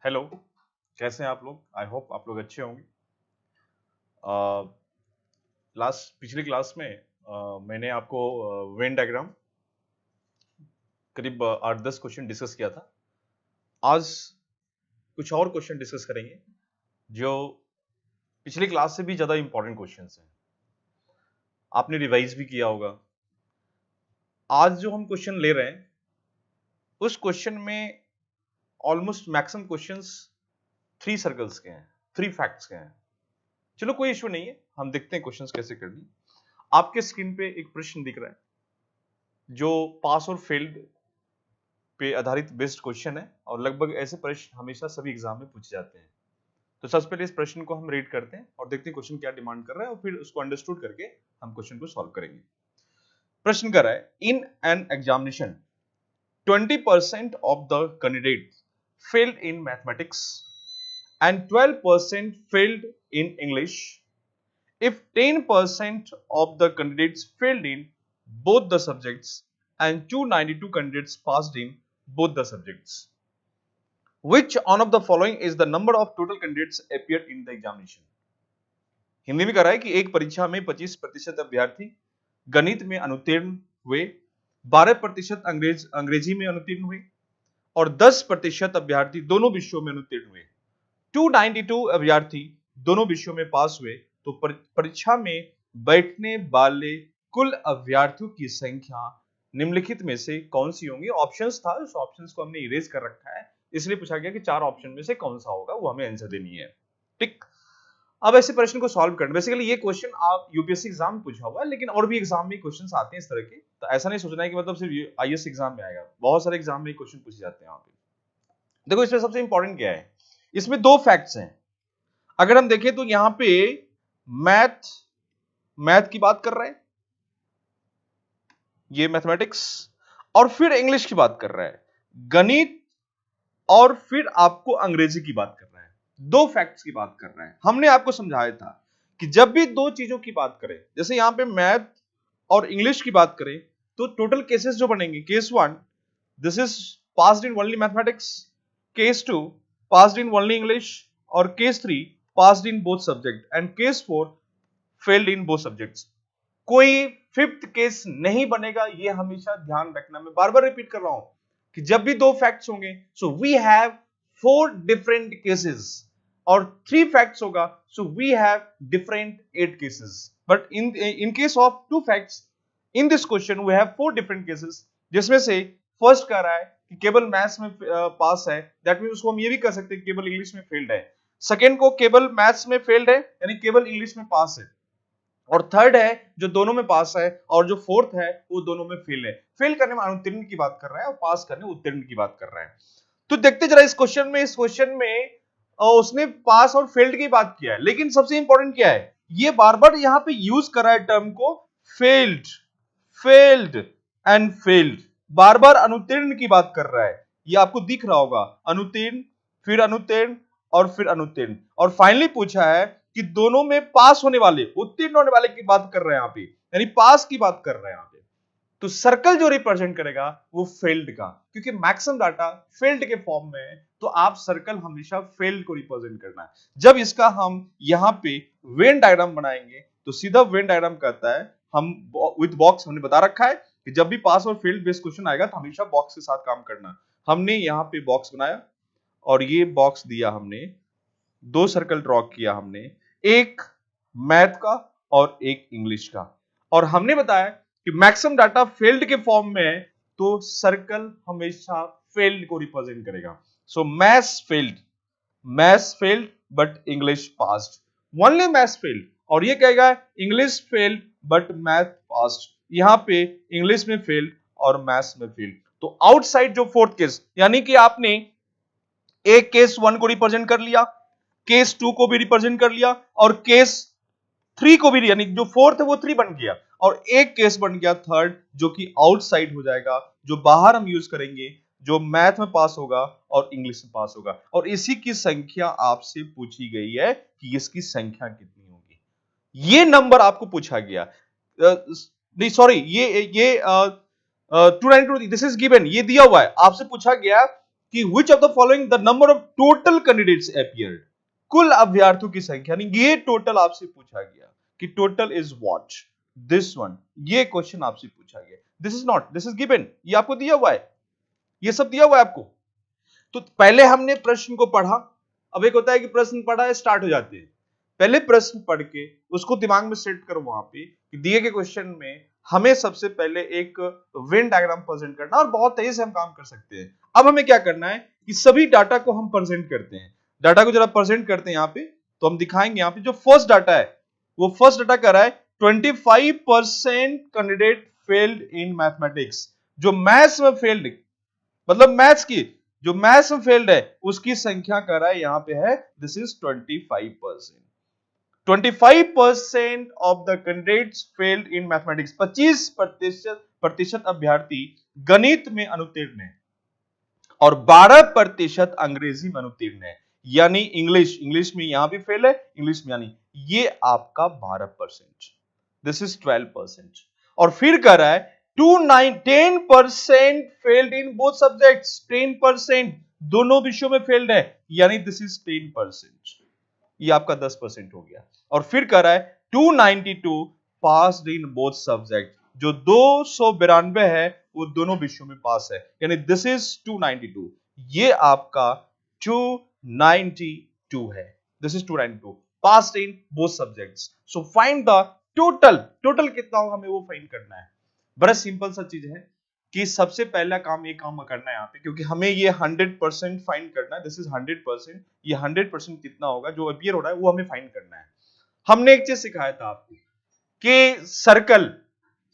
Hello, कैसे हैं आप लोग? आई होप आप लोग अच्छे होंगे। पिछली क्लास में मैंने आपको वेन डायग्राम करीब 8-10 क्वेश्चन डिस्कस किया था। आज कुछ और क्वेश्चन डिस्कस करेंगे जो पिछली क्लास से भी ज़्यादा इंपॉर्टेंट क्वेश्चंस हैं। आपने रिवाइज भी किया होगा। आज जो हम क्वेश्चन ले रहे हैं उस क्वेश्चन में ऑलमोस्ट मैक्सिमम क्वेश्चंस 3 सर्कल्स के हैं, 3 फैक्ट्स के हैं। चलो कोई इश्यू नहीं है, हम देखते हैं क्वेश्चंस कैसे करनी। आपके स्क्रीन पे एक प्रश्न दिख रहा है जो पास और फेल्ड पे आधारित बेस्ड क्वेश्चन है और लगभग ऐसे प्रश्न हमेशा सभी एग्जाम में पूछे जाते हैं। तो सबसे पहले इस प्रश्न को हम रीड करते हैं और देखते हैं क्वेश्चन क्या डिमांड कर रहा है और फिर उसको अंडरस्टूड करके हम क्वेश्चन को सॉल्व करेंगे। प्रश्न कर रहा है, in an examination 20% of the candidates failed in mathematics and 12% failed in English. If 10% of the candidates failed in both the subjects and 292 candidates passed in both the subjects, which one of the following is the number of total candidates appeared in the examination? Hindi में कह रहा है कि एक परीक्षा में 25% अभ्यर्थी गणित में अनुत्तीर्ण हुए, 12% अंग्रेजी में अनुत्तीर्ण हुए और 10% अभ्यर्थी दोनों विषयों में अनुत्तीर्ण हुए। 292 अभ्यर्थी दोनों विषयों में पास हुए। तो परीक्षा में बैठने वाले कुल अभ्यर्थियों की संख्या निम्नलिखित में से कौन सी होंगी? ऑप्शंस था, उस ऑप्शंस को हमने इरेज कर रखा है, इसलिए पूछा गया कि 4 ऑप्शन में से कौन सा होगा, वो हमें आंसर देनी है। ठीक, अब ऐसे प्रश्न को सॉल्व करना, बेसिकली ये क्वेश्चन आप यूपीएससी एग्जाम में पूछा हुआ है, लेकिन और भी एग्जाम में क्वेश्चंस आते हैं इस तरह के। तो ऐसा नहीं सोचना है कि मतलब सिर्फ आईएएस एग्जाम में आएगा, बहुत सारे एग्जाम में क्वेश्चन पूछे जाते हैं वहां पे। देखो इसमें सबसे इंपॉर्टेंट क्या है, इसमें 2 फैक्ट्स हैं। अगर हम देखें तो यहां पे मैथ की बात कर रहे हैं, ये मैथमेटिक्स, और फिर इंग्लिश की बात कर रहा है, गणित, और फिर आपको अंग्रेजी की बात कर रहा है। 2 फैक्ट्स की बात कर रहा है। हमने आपको समझाया था कि जब भी 2 चीजों की बात करें, जैसे यहां पे मैथ और इंग्लिश की बात करें, तो टोटल केसेस जो बनेंगे, case 1 this is passed in only mathematics, case 2 passed in only English, और case 3 passed in both subject, and case 4 failed in both subjects. कोई फिफ्थ केस नहीं बनेगा, ये हमेशा ध्यान रखना। मैं बार बार रिपीट कर रहा हूं कि जब भी 2 फैक्ट्स होंगे, so we have 4 different cases, और 3 फैक्ट्स होगा, so we have different 8 cases. But in case of 2 facts in this question we have 4 different cases, जिसमें से फर्स्ट कह रहा है कि केवल मैथ्स में पास है, दैट मींस उसको हम ये भी कह सकते हैं केवल इंग्लिश में फेल्ड है। सेकंड को केवल मैथ्स में फेल्ड है, यानी केवल इंग्लिश में पास है, और थर्ड है जो दोनों में पास है, और जो फोर्थ है वो दोनों में फेल है। फेल करने में अनुत्तीर्ण की बात कर रहा है और पास करने उत्तीर्ण की बात कर रहा है। तो देखते जरा इस क्वेश्चन में उसने पास और फेल्ड की बात किया है, लेकिन सबसे इंपॉर्टेंट क्या है, ये बार बार यहां पे यूज कर रहा है टर्म को, फेल्ड, फेल्ड एंड फेल्ड, बार बार अनुत्तीर्ण की बात कर रहा है। ये आपको दिख रहा होगा, अनुत्तीर्ण, फिर अनुत्तीर्ण, और फिर अनुत्तीर्ण, और फाइनली पूछा है कि दोनों में पास होने वाले, उत्तीर्ण होने वाले की बात कर रहे हैं यहां पे, यानी पास की बात कर रहे हैं यहां पे। तो सर्कल जो रिप्रेजेंट करेगा वो फेल्ड का, क्योंकि मैक्सिमम डाटा फेल्ड के फॉर्म में है, तो आप सर्कल हमेशा फेल्ड को रिप्रेजेंट करना है। जब इसका हम यहां पे वेन डायग्राम बनाएंगे तो सीधा वेन डायग्राम कहता है, हम विद बॉक्स हमने बता रखा है कि जब भी पास और फेल्ड बेस्ड क्वेश्चन आएगा तो हमेशा बॉक्स के साथ काम करना। हमने यहां पे बॉक्स बनाया और ये बॉक्स दिया, हमने 2 सर्कल ड्रॉ किया, हमने एक मैथ का और एक इंग्लिश का, और हमने बताया कि मैक्सिमम डाटा फेल्ड के फॉर्म में है, तो सर्कल हमेशा फेल्ड को रिप्रेजेंट करेगा। सो maths failed but English passed, only maths failed, और ये कहेगा English failed but math passed, यहां पे इंग्लिश में फेल्ड और मैथ्स में फेल्ड। तो आउटसाइड जो फोर्थ केस, यानी कि आपने एक केस 1 को रिप्रेजेंट कर लिया, केस 2 को भी रिप्रेजेंट कर लिया, और केस 3 को भी, यानी जो फोर्थ है वो 3 बन गया, और एक केस बन गया थर्ड, जो कि आउटसाइड हो जाएगा, जो बाहर हम यूज करेंगे, जो मैथ में पास होगा और इंग्लिश में पास होगा। और इसी की संख्या आपसे पूछी गई है कि इसकी संख्या कितनी होगी। ये नंबर आपको पूछा गया, नहीं सॉरी, ये 292 दिस इज गिवन, ये दिया हुआ है, आपसे पूछा गया कि which of the following the number of total candidates appeared, कुल अभ्यर्थियों की संख्या, नहीं ये टोटल आपसे पूछा गया कि total is what, this one, ये क्वेश्चन आपसे पूछा गया। This is not, this is given, ये आपको दिया हुआ है, ये सब दिया हुआ है आपको। तो पहले हमने प्रश्न को पढ़ा, अब एक होता है कि प्रश्न पढ़ा है स्टार्ट हो जाते हैं, पहले प्रश्न पढ़ के उसको दिमाग में सेट करो वहां पे कि दिए गए क्वेश्चन में हमें सबसे पहले एक वेन डायग्राम प्रेजेंट करना, और बहुत तेजी से हम काम कर सकते हैं। अब हमें क्या करना है कि सभी डाटा को हम प्रेजेंट करते हैं, डाटा को जरा प्रेजेंट करते हैं यहाँ पे, तो हम दिखाएंगे यहाँ पे जो फर्स्ट डाटा है, वो फर्स्ट डाटा कर रहा है 25% कैंडिडेट फेल्ड इन मैथमेटिक्स, जो मैथ्स में फेल्ड, मतलब मैथ्स की जो मैथ्स में फेल्ड है उसकी संख्या कर रहा है यहां पे है, this is 25%। 25% of the candidates failed in mathematics, 25% अभ्यर्थी गणित में अनुत्तीर्ण है और 12% अंग्रेजी में उत्तीर्ण है, यानी इंग्लिश में यहां भी फेल है, इंग्लिश में, यानी ये आपका 12%, दिस इज 12%। और फिर कह रहा है 10% फेल्ड इन बोथ सब्जेक्ट्स, 10% दोनों विषयों में फेल्ड है, यानी दिस इज 10%, ये आपका 10% हो गया। और फिर कह रहा है 292 पास्ड इन बोथ सब्जेक्ट, जो 292 है वो दोनों विषयों में पास है, यानी दिस इज 292, ये आपका 292 है, this is 292 passed in both subjects. So find the total, total कितना होगा हमें वो फाइंड करना है। बड़ा सिंपल सा चीज है कि सबसे पहला काम ये काम करना है यहाँ पे, क्योंकि हमें ये 100% फाइंड करना है, दिस इज 100%, ये 100% कितना होगा जो अपीयर हो रहा है वो हमें फाइंड करना है। हमने एक चीज सिखाया था आपको कि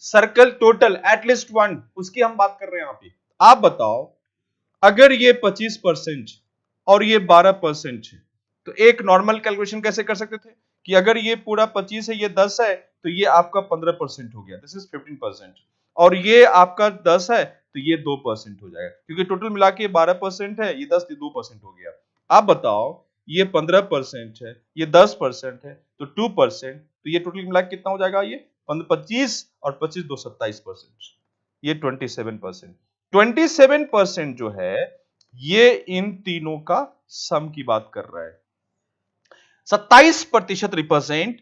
सर्कल टोटल एटलीस्ट वन, उसकी हम बात कर रहे हैं यहाँ पे। आप बताओ अगर ये 25% और ये 12% है तो एक नॉर्मल कैलकुलेशन कैसे कर सकते थे कि अगर ये पूरा 25 है, ये 10 है, तो ये आपका 15% हो गया, दिस इज 15%, और ये आपका 10 है तो ये 2% हो जाएगा, क्योंकि टोटल मिला के 12% है, ये 10 2% हो गया। आप बताओ ये 15% है, ये 10% है, तो 2%, तो ये टोटल मिला के कितना हो जाएगा, ये 25 और 25 2 27%, ये 27%। 27% जो है ये इन तीनों का सम की बात कर रहा है। 27% represent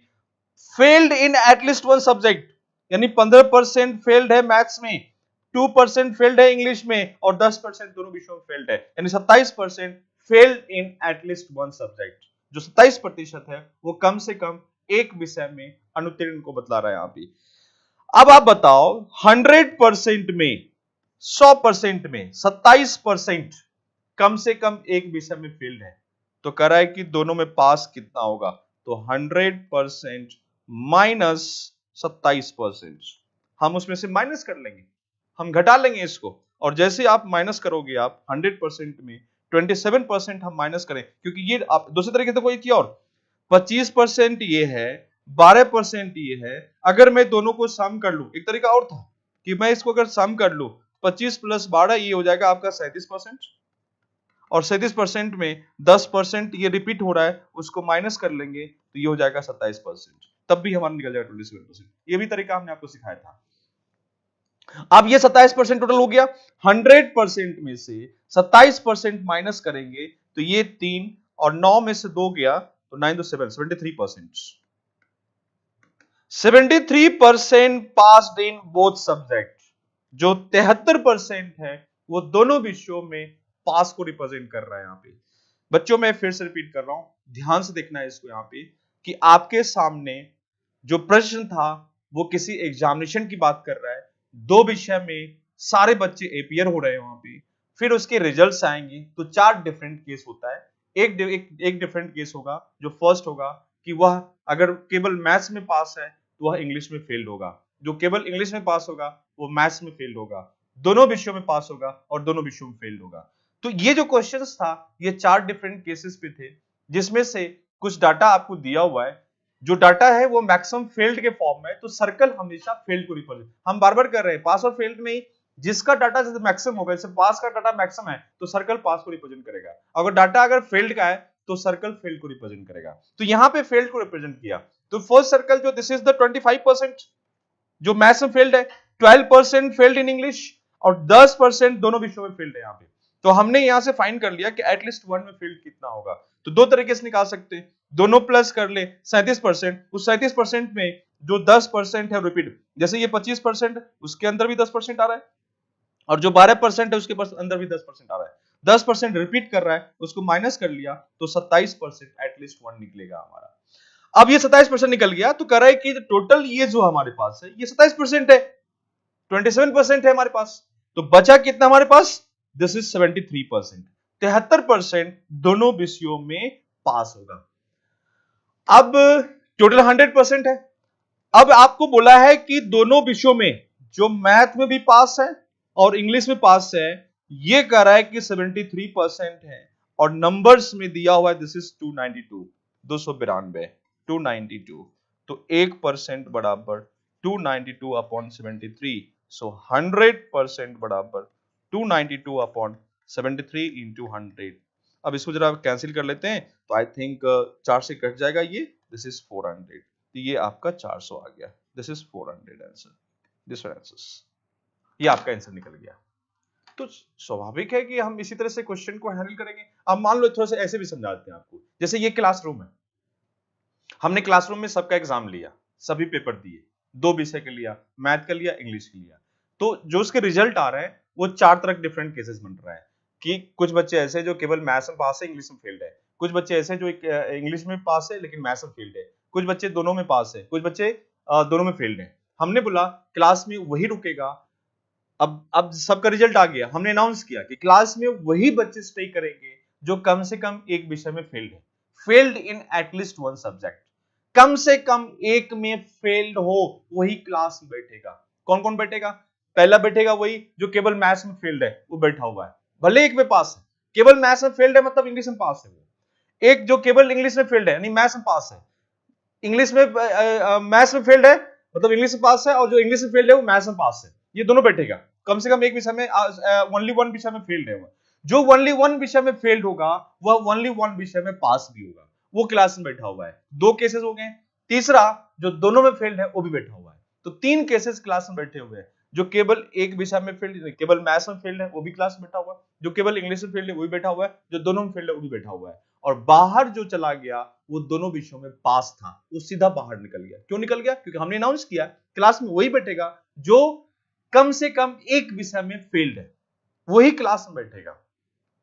failed in at least one subject, यानी 15% फेल्ड है मैथ्स में, 2% फेल्ड है इंग्लिश में, और 10% दोनों विषयों में फेल्ड है, यानी 27% failed in at least one subject. जो 27% है वो कम से कम एक विषय में अनुत्तीर्ण को बतला रहा है यहां पे। अब आप बताओ 100% में, 100% में 27% कम से कम एक विषय में फेल्ड है, तो कह रहा है कि दोनों में पास कितना होगा, तो 100% माइनस 27%, हम उसमें से माइनस कर लेंगे, हम घटा लेंगे इसको, और जैसे आप माइनस करोगे आप 100% में 27% हम माइनस करें, क्योंकि ये आप दूसरे तरीके से कोई किया, और 25% ये है, 12% ये है, अगर मैं दोनों को सम कर लूं, एक तरीका और था कि मैं इसको अगर सम कर लूं 25 + 12 ये हो जाएगा आपका 37%, और 37% में 10% ये रिपीट हो रहा है, उसको माइनस कर लेंगे तो ये हो जाएगा 27%, तब भी हमारा निकल जाएगा 27%। ये भी तरीका हमने आपको सिखाया था। अब ये 27% टोटल हो गया, 100% में से 27% माइनस करेंगे तो ये 3, और 9 में से 2 गया तो 9 2 7, 73%। 73% पास्ड इन बोथ सब्जेक्ट, जो 73% है वो दोनों विषयों में पास को रिप्रेजेंट कर रहा है। यहां पे बच्चों मैं फिर से रिपीट कर रहा हूं, ध्यान से देखना है इसको यहां पे, कि आपके सामने जो प्रश्न था वो किसी एग्जामिनेशन की बात कर रहा है, 2 विषय में सारे बच्चे अपीयर हो रहे हैं वहां पे, फिर उसके रिजल्ट्स आएंगे तो 4 डिफरेंट केस होता है। एक डिफरेंट केस होगा, जो फर्स्ट होगा कि वह अगर केवल मैथ्स में पास है तो वह इंग्लिश में फेल्ड होगा, जो केवल इंग्लिश में पास होगा वो मैथ्स में फेल्ड होगा, दोनों विषयों में पास होगा और दोनों विषयों में फेल्ड होगा। तो ये जो क्वेश्चंस था ये 4 डिफरेंट केसेस पे थे, जिसमें से कुछ डाटा आपको दिया हुआ है, जो डाटा है वो मैक्सिमम फेल्ड के फॉर्म में, तो सर्कल हमेशा फेल्ड को रिप्रेजेंट, हम बार बार कर रहे हैं पास और फेल्ड में ही, जिसका डाटा जैसे मैक्सिमम होगा, जैसे पास का डाटा मैक्सिमम है तो सर्कल पास को रिप्रेजेंट करेगा, अगर डाटा अगर फेल्ड का है तो सर्कल फेल्ड को रिप्रेजेंट करेगा। तो यहां पे फेल्ड को रिप्रेजेंट किया, तो फर्स्ट सर्कल जो दिस इज द 25% जो मैथ्स में फेल्ड है, 12% फेल्ड इन इंग्लिश, और 10% दोनों विषयों में फेल्ड है। यहां पे तो हमने यहां से फाइंड कर लिया कि एटलीस्ट वन में फील्ड कितना होगा। तो दो तरीके से निकाल सकते हैं, दोनों प्लस कर ले 37%, उस 37% में जो 10% है रिपीट, जैसे ये 25% उसके अंदर भी 10% आ रहा है, और जो 12% है उसके अंदर भी 10% आ रहा है, 10% रिपीट कर रहा है, उसको माइनस कर लिया तो 27% एटलीस्ट वन निकलेगा हमारा। अब ये 27% निकल गया तो कह रहा है कि टोटल ये जो हमारे पास है ये 27% है, 27% है हमारे पास, तो बचा कितना हमारे पास, दिस इज 73%, 73% दोनों विषयों में पास होगा। अब टोटल 100% है। अब आपको बोला है कि दोनों विषयों में, जो मैथ में भी पास है और इंग्लिश में पास है, ये कह रहा है कि 73% है, और नंबर्स में दिया हुआ है दिस इज 292, 292, 292, तो 1% बराबर 292 अपॉन 73, सो 100% बराबर 292 अपॉन 73 इंटू 100। अब इसको जरा कैंसिल कर लेते हैं, तो आई थिंक 4 से कट जाएगा ये, दिस इज 400, तो ये आपका 400 आ गया, this is 400 answer, this answer, ये आपका आंसर निकल गया। तो स्वाभाविक है कि हम इसी तरह से क्वेश्चन को हैंडल करेंगे। अब मान लो थोड़ा सा ऐसे भी समझाते हैं आपको, जैसे ये क्लासरूम है, हमने क्लासरूम में सबका एग्जाम लिया, सभी पेपर दिए, दो विषय के लिया, मैथ का लिया, इंग्लिश के लिया, तो जो उसके रिजल्ट आ रहे हैं वो चार तरह के डिफरेंट केसेस बन रहा है कि कुछ बच्चे ऐसे जो केवल मैथ्स में पास है, इंग्लिश में फेल्ड है, कुछ बच्चे ऐसे जो इंग्लिश में पास है लेकिन मैथ्स में फेल्ड है, कुछ बच्चे दोनों में पास है, कुछ बच्चे दोनों में फेल्ड है। हमने बोला क्लास में वही रुकेगा। अब सबका रिजल्ट आ गया, हमने अनाउंस किया कि क्लास में वही बच्चे स्टे करेंगे जो कम से कम एक विषय में फेल्ड है, failed in at least one subject, कम से कम एक में फेल्ड हो वही क्लास में बैठेगा। कौन कौन बैठेगा, पहला बैठेगा वही जो केवल मैथ्स में फेल्ड है, वो बैठा हुआ है, भले एक में पास है, केवल मैथ्स में फेल्ड है मतलब इंग्लिश में पास है। एक जो केवल इंग्लिश में फेल्ड है यानी मैथ्स में पास है, इंग्लिश में मैथ्स में फेल्ड है मतलब इंग्लिश में पास है, और जो इंग्लिश में फेल्ड है वो मैथ्स में पास है, ये दोनों बैठेगा। कम से कम एक विषय में, ओनली वन विषय में फेल्ड है वो, जो ओनली वन विषय में फेल्ड होगा वह ओनली वन विषय में पास भी होगा, वो क्लास में बैठा हुआ है। दो केसेस हो गए। तीसरा जो दोनों में फेल्ड है वो भी बैठा हुआ है, तो तीन केसेस क्लास में बैठे हुए हैं। जो केवल एक विषय में फेल्ड, केवल मैथ्स में फेल्ड है वो भी क्लास में बैठा हुआ है, जो केवल इंग्लिश में फेल्ड है वो भी बैठा हुआ है, जो दोनों में फेल्ड है वो भी बैठा हुआ है, और बाहर जो चला गया वो दोनों विषयों में पास था, वो सीधा बाहर निकल गया। क्यों निकल गया, क्योंकि हमने अनाउंस किया क्लास में वही बैठेगा जो कम से कम एक विषय में फेल्ड है, वही क्लास में बैठेगा।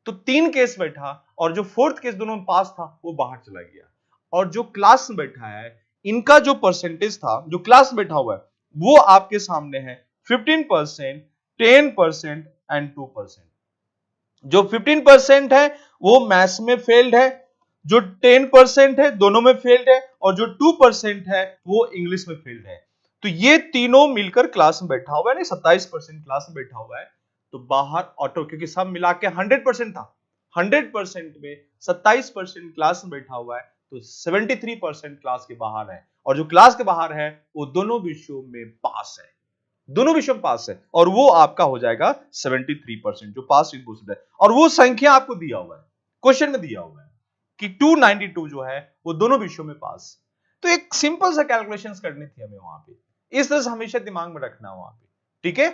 तो तीन केस बैठा, और जो फोर्थ केस दोनों में पास था वो बाहर चला गया, और जो क्लास में बैठा है इनका जो परसेंटेज था, जो क्लास में बैठा हुआ है वो आपके सामने है 15%, 10% एंड 2%। जो 15% है वो मैथ्स में फेल्ड है, जो 10% है दोनों में फेल्ड है, और जो 2% है वो इंग्लिश में फेल्ड है। तो ये तीनों मिलकर क्लास में बैठा हुआ है, 27% क्लास में बैठा हुआ है। तो बाहर ऑटो, क्योंकि सब मिला के 100% था, 100% में 27% क्लास में बैठा हुआ है, तो 73% क्लास के बाहर है, और जो क्लास के बाहर है वो दोनों विषयों में पास है, दोनों विषयों में पास है, और वो आपका हो जाएगा 73%, जो पास है, और वो संख्या आपको दिया हुआ है, क्वेश्चन में दिया हुआ है कि 292 जो है वो दोनों विषयों में पास। तो एक सिंपल सा कैलकुलेशंस करनी थी हमें वहां पे, इस तरह से हमेशा दिमाग में रखना वहां पे, ठीक है।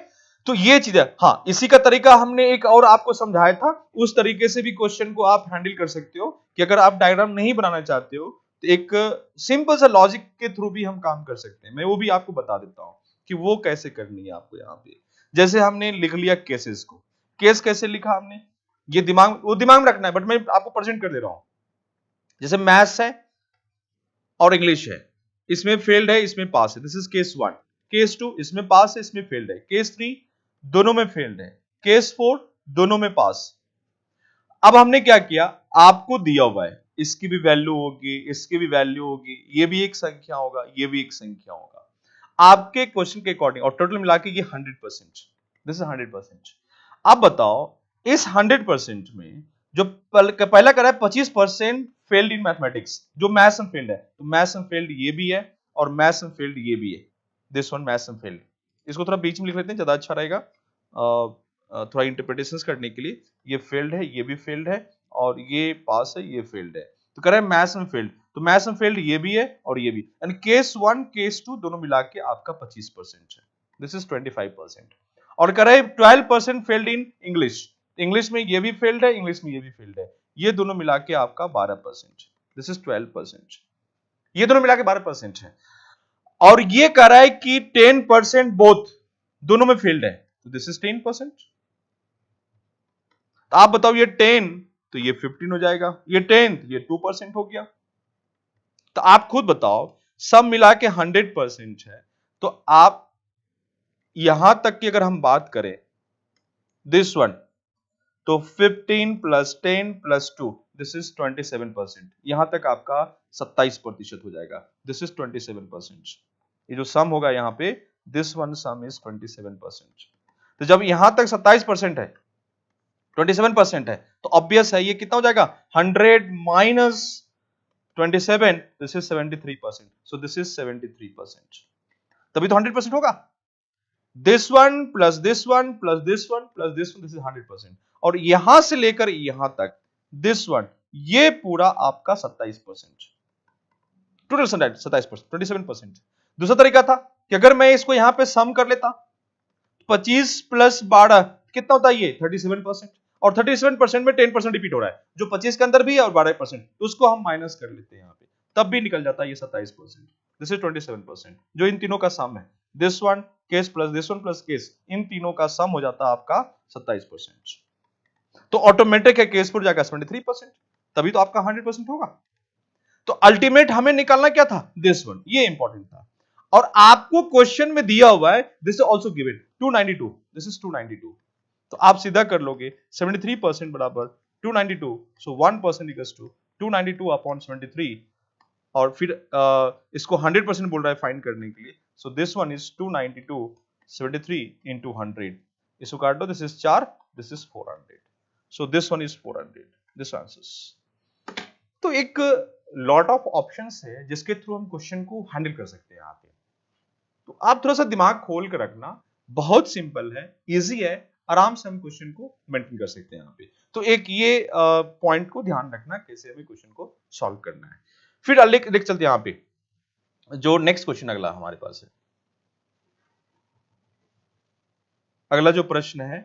तो ये चीज है, हाँ इसी का तरीका हमने एक और आपको समझाया था, उस तरीके से भी क्वेश्चन को आप हैंडल कर सकते हो कि अगर आप डायग्राम नहीं बनाना चाहते हो तो एक सिंपल सा लॉजिक के थ्रू भी हम काम कर सकते हैं, मैं वो भी आपको बता देता हूं कि वो कैसे करनी है आपको। यहाँ पे जैसे हमने लिख लिया केसेस को, केस कैसे लिखा हमने, ये दिमाग में रखना है, बट मैं आपको प्रेजेंट कर दे रहा हूं। जैसे मैथ्स है और इंग्लिश है, इसमें फेल्ड है इसमें पास है, दिस इज केस 1। केस 2 इसमें पास है इसमें फेल्ड है, केस 3 दोनों में फेल्ड है, केस 4 दोनों में पास। अब हमने क्या किया, आपको दिया हुआ है, इसकी भी वैल्यू होगी, इसकी भी वैल्यू होगी, ये भी एक संख्या होगा, ये भी एक संख्या होगा, आपके क्वेश्चन के अकॉर्डिंग, और टोटल मिला के ये 100%, दिस इज 100%। अब बताओ इस 100% में जो पहला करा है 25% फेल्ड इन मैथमेटिक्स, जो मैथ्स में फेल्ड है, तो मैथ्स में फेल्ड ये भी है और मैथ्स में फेल्ड ये भी है, दिस वन मैथ्स में फेल्ड। इसको थोड़ा बीच में लिख लेते हैं, ज्यादा अच्छा रहेगा थोड़ा इंटरप्रिटेशंस करने के लिए। ये फेल्ड है, ये भी फेल्ड है, और ये पास है, ये फेल्ड है, तो कह रहा है मैथ्स में फेल्ड, तो मैथ्स में फेल्ड ये भी है और ये भी, यानी केस 1 केस 2 दोनों मिला के आपका 25% है, दिस इज 25%। और कह रहा है 12% फेल्ड इन इंग्लिश, इंग्लिश में ये भी फेल्ड है, इंग्लिश में ये भी फेल्ड है, ये दोनों मिला के आपका 12%, दिस इज 12%, ये दोनों मिला के 12% है। और ये कह रहा है कि 10% बोथ, दोनों में फेल्ड है, तो दिस इज 10%। तो आप बताओ ये 10 तो ये 15 हो जाएगा, ये 10 तो ये 2% हो गया। तो आप खुद बताओ, सब मिला के 100% है, तो आप यहां तक की अगर हम बात करें दिस वन, तो 15 प्लस 10 प्लस 2 दिस इज 27%, यहां तक आपका 27% हो जाएगा, दिस इज 27%। ये जो सम होगा यहां पे, दिस वन सम इज 27%। तो जब यहां तक 27% है, 27% है, तो ऑब्वियस है ये कितना हो जाएगा, 100 minus 27, this is 73%, so this is 73%, तभी तो 100% होगा। This one plus this one plus this one plus this one, this is 100%। और यहां से लेकर यहां तक दिस वन, ये पूरा आपका 27%, टोटल 27%, 27%। दूसरा तरीका था कि अगर मैं इसको यहां पे सम कर लेता, 25 प्लस 12 कितना होता है ये 37%, और 37% में 10% रिपीट हो रहा है, जो 25 के अंदर भी है और 12%, तो उसको हम माइनस कर लेते हैं यहां पे, तब भी निकल जाता है ये 27%, दिस इज 27%, जो इन तीनों का सम है, this one case plus this one plus case, इन तीनों का सम हो जाता है आपका 27%। तो ऑटोमेटिक है केस पर जाकर 73%, तभी तो आपका 100% होगा। तो अल्टीमेट हमें निकालना क्या था, दिस वन, ये इंपॉर्टेंट था। और आपको क्वेश्चन में दिया हुआ है this is also given 292, this is 292, तो आप सीधा कर लोगे 73% बराबर 292, सो 1% इक्वल्स टू 292 अपॉन 73, और फिर इसको 100% बोल रहा है फाइंड करने के लिए, सो दिस वन इज 292 73 इंटू 100, इसको काट दो, this is 4, this is 400, so this one is 400, this answers. तो एक लॉट ऑफ ऑप्शंस है जिसके थ्रू हम क्वेश्चन को हैंडल कर सकते हैं यहाँ पे, तो आप थोड़ा सा दिमाग खोल कर रखना, बहुत सिंपल है, इजी है, आराम से हम क्वेश्चन को मेंटेन कर सकते हैं यहाँ पे। तो एक ये पॉइंट को ध्यान रखना कैसे हमें क्वेश्चन को सॉल्व करना है। फिर लिख चलते हैं यहाँ पे, जो नेक्स्ट क्वेश्चन अगला हमारे पास है, अगला जो प्रश्न है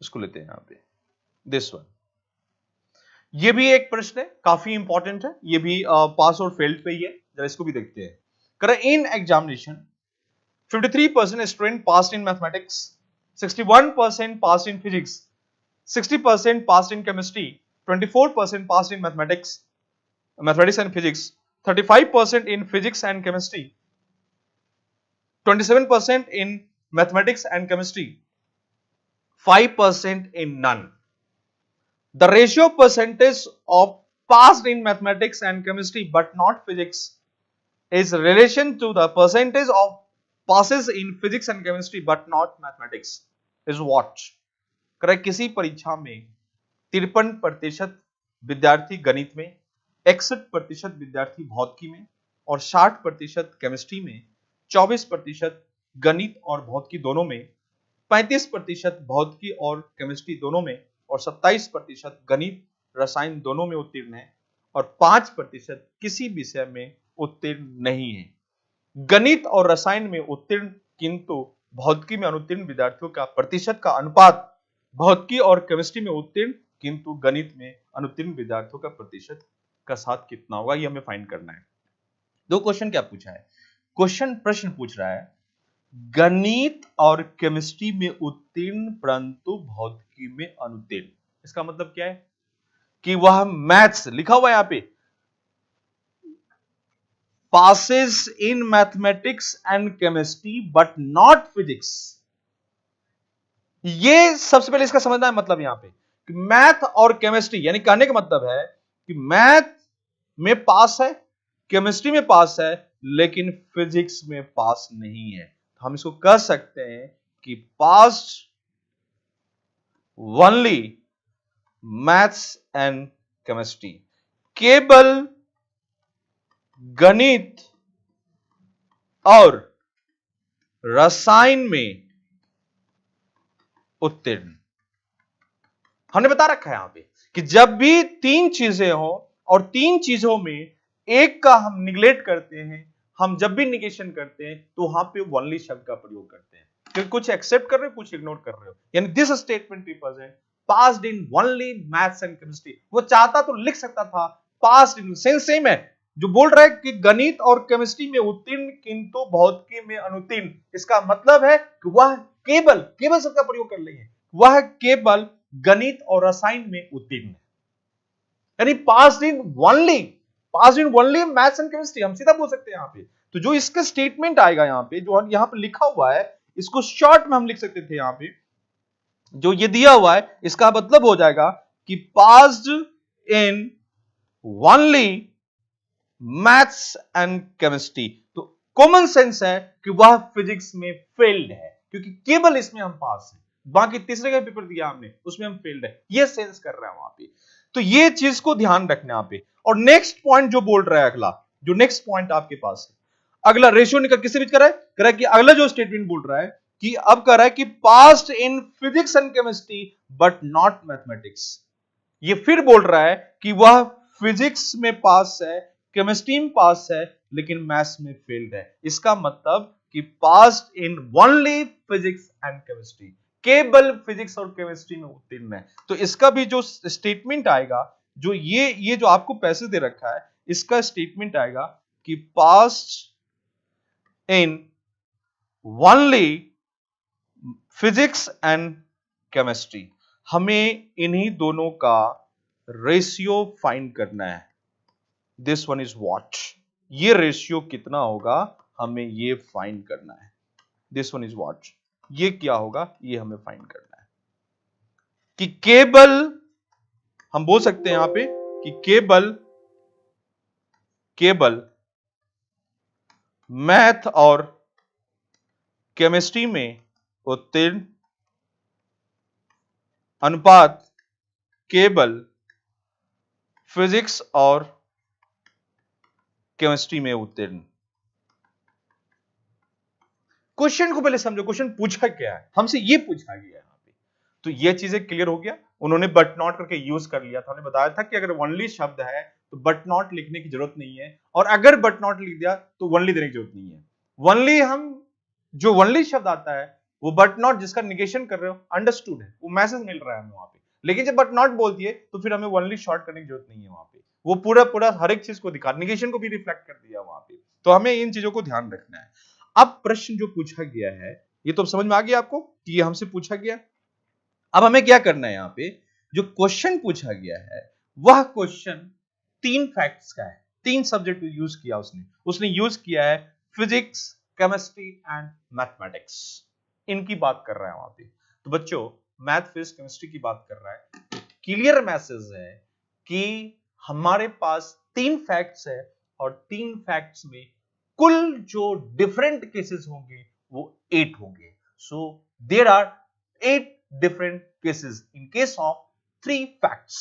उसको लेते हैं यहाँ पे, दिस वन। ये भी एक प्रश्न है, काफी इंपॉर्टेंट है, ये भी पास और फेल्ड पे ही है, जरा इसको भी देखते हैं। In examination 53% student passed in mathematics, 61% passed in physics, 60% passed in chemistry, 24% passed in mathematics and physics, 35% in physics and chemistry, 27% in mathematics and chemistry, 5% in none. The ratio percentage of passed in mathematics and chemistry but not physics is relation to the percentage of passes in physics and chemistry but not mathematics is what? Correct, किसी परीक्षा में 53% विद्यार्थी गणित में, 61% विद्यार्थी भौतिकी में, और 60% केमिस्ट्री में, 24% गणित और भौतिकी दोनों में, 35% भौतिकी और केमिस्ट्री दोनों में, और 27% गणित रसायन दोनों में उत्तीर्ण है, और 5% किसी विषय में उत्तीर्ण नहीं है। गणित और रसायन में उत्तीर्ण किंतु भौतिकी में अनुत्तीर्ण विद्यार्थियों का प्रतिशत का अनुपात भौतिकी और केमिस्ट्री में उत्तीर्ण किंतु गणित में अनुत्तीर्ण विद्यार्थियों का प्रतिशत का साथ कितना होगा, ये हमें फाइंड करना है। दो क्वेश्चन क्या पूछा है, प्रश्न पूछ रहा है गणित और केमिस्ट्री में उत्तीर्ण परंतु भौतिकी में अनुत्तीर्ण। इसका मतलब क्या है कि वह मैथ्स लिखा हुआ है यहां पे, passes in mathematics and chemistry but not physics। ये सबसे पहले इसका समझना है, मतलब यहां पे कि मैथ और केमिस्ट्री, यानी कहने का मतलब है कि मैथ में पास है, केमिस्ट्री में पास है, लेकिन फिजिक्स में पास नहीं है। तो हम इसको कह सकते हैं कि passed only maths and chemistry, केवल गणित और रसायन में उत्तीर्ण। हमने बता रखा है यहां पे कि जब भी तीन चीजें हो और तीन चीजों में एक का हम निगलेक्ट करते हैं, हम जब भी निगेशन करते हैं तो वहां पे ओनली शब्द का प्रयोग करते हैं। कि कुछ एक्सेप्ट कर रहे हो, कुछ इग्नोर कर रहे हो। यानी this statement represent passed in only maths and chemistry. वो चाहता तो लिख सकता था पास्ड इन, सेंस सेम है। जो बोल रहा है कि गणित और केमिस्ट्री में उत्तीर्ण किंतु भौतिकी में अनुत्तीर्ण, इसका मतलब है कि वह केवल केवल शब्द का प्रयोग कर लेंगे, वह केवल गणित और रसायन में उत्तीर्ण है। यानी passed in only maths and chemistry, हम सीधा बोल सकते हैं यहां पे। तो जो इसका स्टेटमेंट आएगा यहां पे, जो यहां पे लिखा हुआ है, इसको शॉर्ट में हम लिख सकते थे यहां पे, जो ये दिया हुआ है इसका मतलब हो जाएगा कि passed in only maths and chemistry. तो कॉमन सेंस है कि वह फिजिक्स में फेल्ड है, क्योंकि केवल इसमें हम पास हैं, बाकी तीसरे का पेपर दिया हमने उसमें हम फेल्ड है, ये सेंस कर रहे हैं वहां पे। तो ये चीज को ध्यान रखना यहां पे। और नेक्स्ट पॉइंट जो बोल रहा है अगला, जो नेक्स्ट पॉइंट आपके पास है, अगला रेशियो निकल किससे बीच कर रहा है कि अगला जो स्टेटमेंट बोल रहा है कि अब कर रहा है कि passed in physics and chemistry but not mathematics. ये फिर बोल रहा है कि वह फिजिक्स में पास है, केमिस्ट्री में पास है, लेकिन मैथ्स में फेल्ड है। इसका मतलब कि passed in only physics and chemistry, केवल फिजिक्स और केमिस्ट्री में उत्तीर्ण है। तो इसका भी जो स्टेटमेंट आएगा, जो ये जो आपको पैसे दे रखा है, इसका स्टेटमेंट आएगा कि passed in only physics and chemistry. हमें इन्हीं दोनों का रेशियो फाइंड करना है। दिस वन इज व्हाट, ये रेशियो कितना होगा हमें ये फाइंड करना है। दिस वन इज व्हाट, ये क्या होगा ये हमें फाइंड करना है। कि केवल हम बोल सकते हैं यहां पे कि केवल मैथ और केमिस्ट्री में उत्तीर्ण अनुपात केवल फिजिक्स और केमिस्ट्री में उत्तीर्ण। क्वेश्चन को पहले समझो, क्वेश्चन पूछा क्या है, हमसे ये पूछा गया यहां पे। तो ये चीजें क्लियर हो गया। उन्होंने बट नॉट करके यूज कर लिया था, उन्होंने बताया था कि अगर ओनली शब्द है तो बट नॉट लिखने की जरूरत नहीं है, और अगर बट नॉट लिख दिया तो ओनली देने की जरूरत नहीं है। ओनली हम जो ओनली शब्द आता है वो बट नॉट जिसका निगेशन कर रहे हो अंडरस्टूड है, वो मैसेज मिल रहा है हमें वहां पे। लेकिन जब बट नॉट बोल दिए तो फिर हमें ओनली शॉर्ट करने की जरूरत नहीं है वहां पे, वो पूरा पूरा हर एक चीज को दिखा, निगेशन को भी रिफ्लेक्ट कर दिया वहां पे। तो हमें इन चीजों को ध्यान रखना है। अब प्रश्न जो पूछा गया है ये तो समझ में आ गया आपको कि ये हमसे पूछा गया। अब हमें क्या करना है, यहां पे जो क्वेश्चन पूछा गया है वह क्वेश्चन 3 फैक्ट्स का है, 3 सब्जेक्ट यूज किया उसने यूज किया है फिजिक्स, केमिस्ट्री एंड मैथमेटिक्स, इनकी बात कर रहा है वहां पे। तो बच्चों मैथ, फिजिक्स, केमिस्ट्री की बात कर रहा है। क्लियर मैसेज है कि हमारे पास 3 फैक्ट्स है, और 3 फैक्ट्स में कुल जो डिफरेंट केसेस होंगे वो 8 होंगे। So there are 8 different cases in case of 3 facts.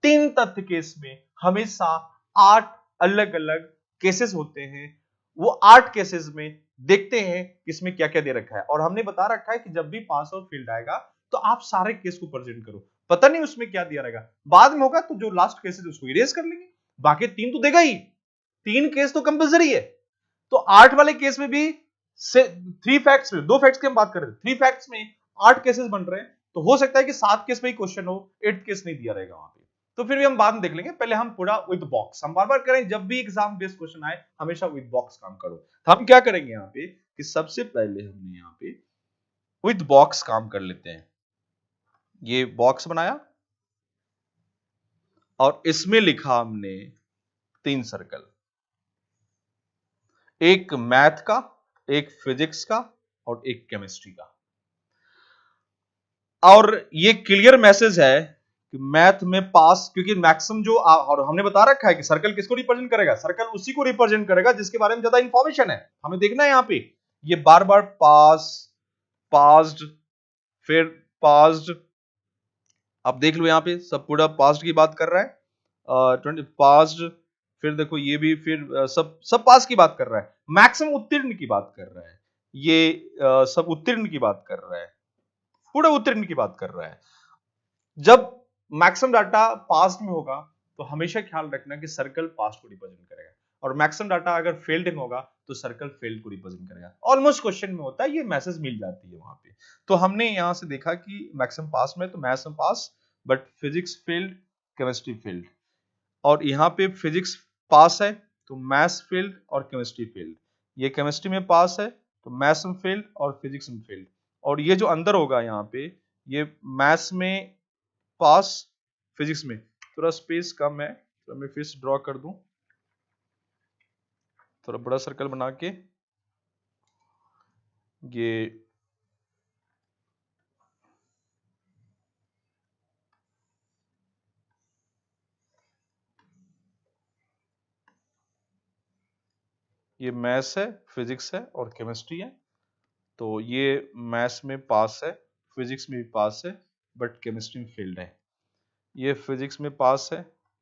3 तथ्य केस में हमेशा 8 अलग अलग केसेस होते हैं। वो 8 केसेस में देखते हैं इसमें क्या क्या दे रखा है, और हमने बता रखा है कि जब भी पास और फील्ड आएगा तो आप सारे केस को प्रेजेंट करो। पता नहीं उसमें क्या दिया रहेगा, बाद में होगा तो जो लास्ट केस है उसको इरेज कर लेंगे, बाकी 3 तो देगा ही, 3 केस तो कंपलसरी है। तो 8 वाले केस में भी 3 फैक्ट्स में, 2 फैक्ट्स की हम बात कर रहे हैं, 3 फैक्ट्स में 8 केसेस बन रहे हैं। तो हो सकता है कि 7 केस में ही क्वेश्चन हो, 8 केस नहीं दिया रहेगा वहां पे। तो फिर भी हम बाद में देख लेंगे, पहले हम पूरा विद बॉक्स, हम बार बार करें जब भी एग्जाम बेस्ड क्वेश्चन आए हमेशा विद बॉक्स काम करो। तो हम क्या करेंगे यहाँ पे कि सबसे पहले हमने यहाँ पे विद बॉक्स काम कर लेते हैं। ये बॉक्स बनाया और इसमें लिखा हमने 3 सर्कल, एक मैथ का, एक फिजिक्स का और एक केमिस्ट्री का। और ये क्लियर मैसेज है कि मैथ में पास, क्योंकि मैक्सिमम जो और हमने बता रखा है कि सर्कल किसको रिप्रेजेंट करेगा, सर्कल उसी को रिप्रेजेंट करेगा जिसके बारे में ज्यादा इंफॉर्मेशन है। हमें देखना है यहां पे ये बार बार पास, पास्ड, फिर पास्ड। आप देख लो यहां पे सब पूरा पास्ट की बात कर रहा है, पास्ड, फिर देखो ये भी फिर सब पास की बात कर रहा है। मैक्सिमम उत्तीर्ण की बात कर रहा है, ये सब उत्तीर्ण की बात कर रहा है, पूरा उत्तीर्ण की बात कर रहा है। जब मैक्सिमम डाटा पास्ट में होगा तो हमेशा ख्याल रखना कि सर्कल पास्ट को रिप्रेजेंट करेगा, और मैक्सिमम डाटा अगर फेल्ड इन होगा तो सर्कल फेल्ड को रिप्रेजेंट करेगा। ऑलमोस्ट क्वेश्चन में होता है, ये मैसेज मिल जाती है वहां पे। तो हमने यहां से देखा कि मैक्सिमम पास में तो maximum pass, but physics failed, chemistry failed. और यहाँ पे फिजिक्स पास है तो मैथ्स फेल्ड और केमिस्ट्री फेल्ड। ये केमिस्ट्री में पास है तो मैथ्स में फेल्ड और फिजिक्स में फेल्ड। और ये जो अंदर होगा यहाँ पे, ये मैथ्स में पास, फिजिक्स में थोड़ा स्पेस कम है तो मैं फिर से ड्रॉ कर दूं, थोड़ा बड़ा सर्कल बना के। ये मैथ्स है, फिजिक्स है और केमिस्ट्री है। तो ये मैथ्स में पास है, फिजिक्स में भी पास है, बट केमिस्ट्री में फेल्ड है। ये फिजिक्स में पास है,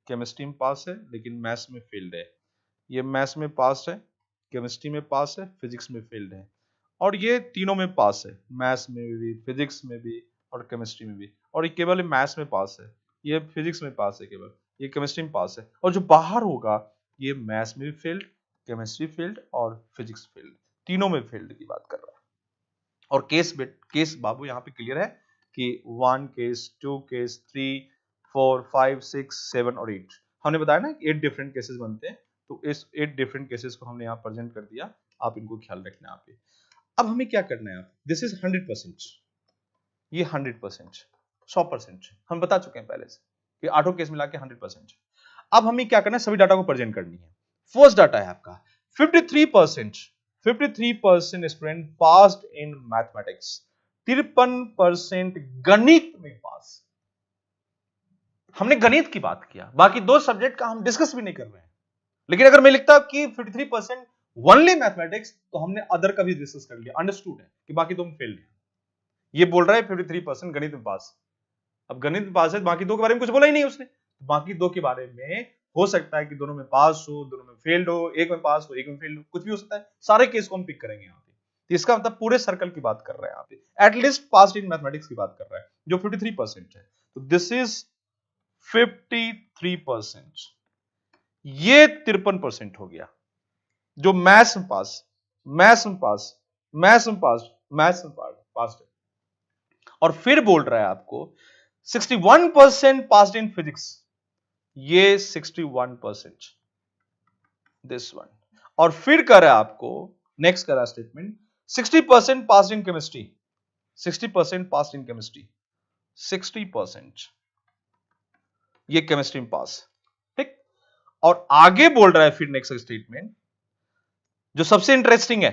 केमिस्ट्री में पास है, लेकिन मैथ्स में फेल्ड है। ये मैथ्स में पास है, केमिस्ट्री में पास है, फिजिक्स में फेल्ड है। और ये तीनों में पास है, मैथ्स में भी, फिजिक्स में भी और केमिस्ट्री में भी। और ये केवल मैथ्स में पास है, ये फिजिक्स में पास है केवल, ये केमिस्ट्री में पास है। और जो बाहर होगा ये मैथ्स में भी फेल्ड, केमिस्ट्री फेल्ड और फिजिक्स फेल्ड, तीनों में फेल्ड की बात कर रहा है। और केस बाबू यहाँ पे क्लियर है कि 1 केस, 2 केस, 3, 4, 5, 6, 7 और 8। हमने बताया ना 8 डिफरेंट केसेस बनते हैं, तो इस 8 डिफरेंट केसेस को हमने यहाँ प्रेजेंट कर दिया। आप इनको ख्याल रखना है यहाँ पे। अब हमें क्या करना है, दिस इज 100%, ये 100%, 100% हम बता चुके हैं पहले से कि 8 केस मिला के 100%। अब हमें क्या करना है, सभी डाटा को प्रेजेंट करनी है। फर्स्ट डाटा है आपका 53%, 53% स्टूडेंट पास्ड इन मैथमेटिक्स, 53% गणित में पास। हमने गणित की बात किया, बाकी दो सब्जेक्ट का हम डिस्कस भी नहीं कर रहे हैं। लेकिन अगर मैं लिखता कि 53% ओनली मैथमेटिक्स, तो हमने अदर का भी डिस्कस कर लिया, अंडरस्टूड है कि बाकी दो में फेल्ड है। ये बोल रहा है 53% गणित में पास। अब गणित में पास है, बाकी दो के बारे में कुछ बोला ही नहीं उसने। बाकी दो के बारे में हो सकता है कि दोनों में पास हो, दोनों में फेल्ड हो, एक में पास हो, एक में फेल्ड हो, कुछ भी हो सकता है। सारे केस को हम पिक करेंगे यहाँ पे। तो इसका मतलब पूरे सर्कल की बात कर रहे हैं यहाँ पे, एटलीस्ट पास इन मैथमेटिक्स की बात कर रहा है, जो 53% है। तो दिस इज 53%। ये 53% हो गया जो मैथ्स में पास, मैथ्स में पास, मैथ्स में पास, मैथ्स में पास है। और फिर बोल रहा है आपको 61% पास्ड इन फिजिक्स, ये 61%, दिस वन। और फिर कर रहा है आपको नेक्स्ट करा statement 60% passed in chemistry, 60% passed in chemistry, 60% ये केमिस्ट्री में पास, ठीक। और आगे बोल रहा है फिर नेक्स्ट स्टेटमेंट जो सबसे इंटरेस्टिंग है,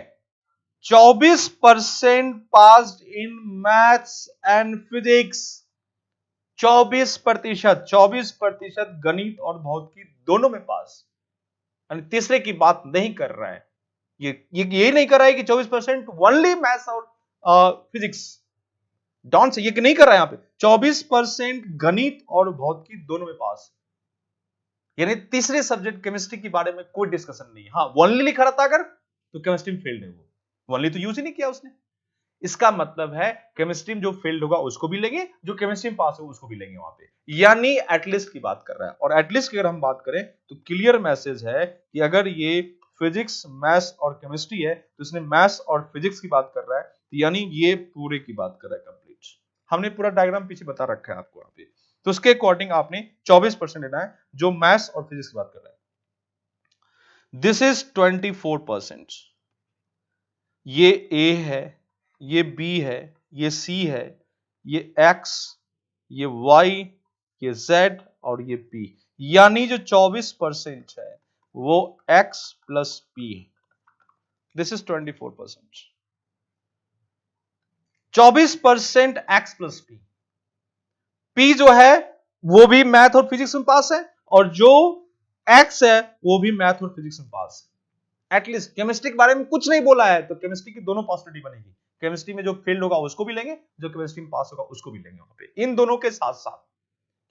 24% passed in maths and physics, 24%, 24% गणित और भौतिकी दोनों में पास। यानी तीसरे की बात नहीं कर रहा है, ये नहीं कर रहा है कि 24% ओनली मैथ्स और फिजिक्स, डॉन से ये नहीं कर रहा है यहां पे। 24% गणित और भौतिकी दोनों में पास, यानी तीसरे सब्जेक्ट केमिस्ट्री के बारे में कोई डिस्कशन नहीं है। हाँ, ओनली लिखा रहता अगर तो केमिस्ट्री में फेल्ड है, वो ओनली तो यूज ही नहीं किया उसने। इसका मतलब है केमिस्ट्री में जो फेल्ड होगा उसको भी लेंगे, जो केमिस्ट्री में पास होगा उसको भी लेंगे वहां पे, यानी एटलीस्ट की बात कर रहा है। और एटलीस्ट की अगर हम बात करें तो क्लियर मैसेज है कि अगर ये फिजिक्स, मैथ्स और केमिस्ट्री है तो इसने मैथ्स और फिजिक्स की बात कर रहा है, यानी ये पूरे की बात कर रहा है कंप्लीट। हमने पूरा डायग्राम पीछे बता रखा है आपको यहाँ पे, तो उसके अकॉर्डिंग आपने 24% लेना है जो मैथ्स और फिजिक्स की बात कर रहा है। दिस इज 24%, ये ए है, ये बी है, ये सी है, ये एक्स, ये वाई, ये जेड और ये पी, यानी जो 24% है वो एक्स प्लस पी है। This is 24%, 24% x plus P. P जो है वो भी मैथ और फिजिक्स में पास है, और जो एक्स है वो भी मैथ और फिजिक्स में पास है। एटलीस्ट केमिस्ट्री के बारे में कुछ नहीं बोला है, तो केमिस्ट्री की दोनों पॉसिबिलिटी बनेगी। केमिस्ट्री में जो फेल्ड होगा उसको भी लेंगे, जो केमिस्ट्री में पास होगा उसको भी लेंगे वहां पे, इन दोनों के साथ साथ,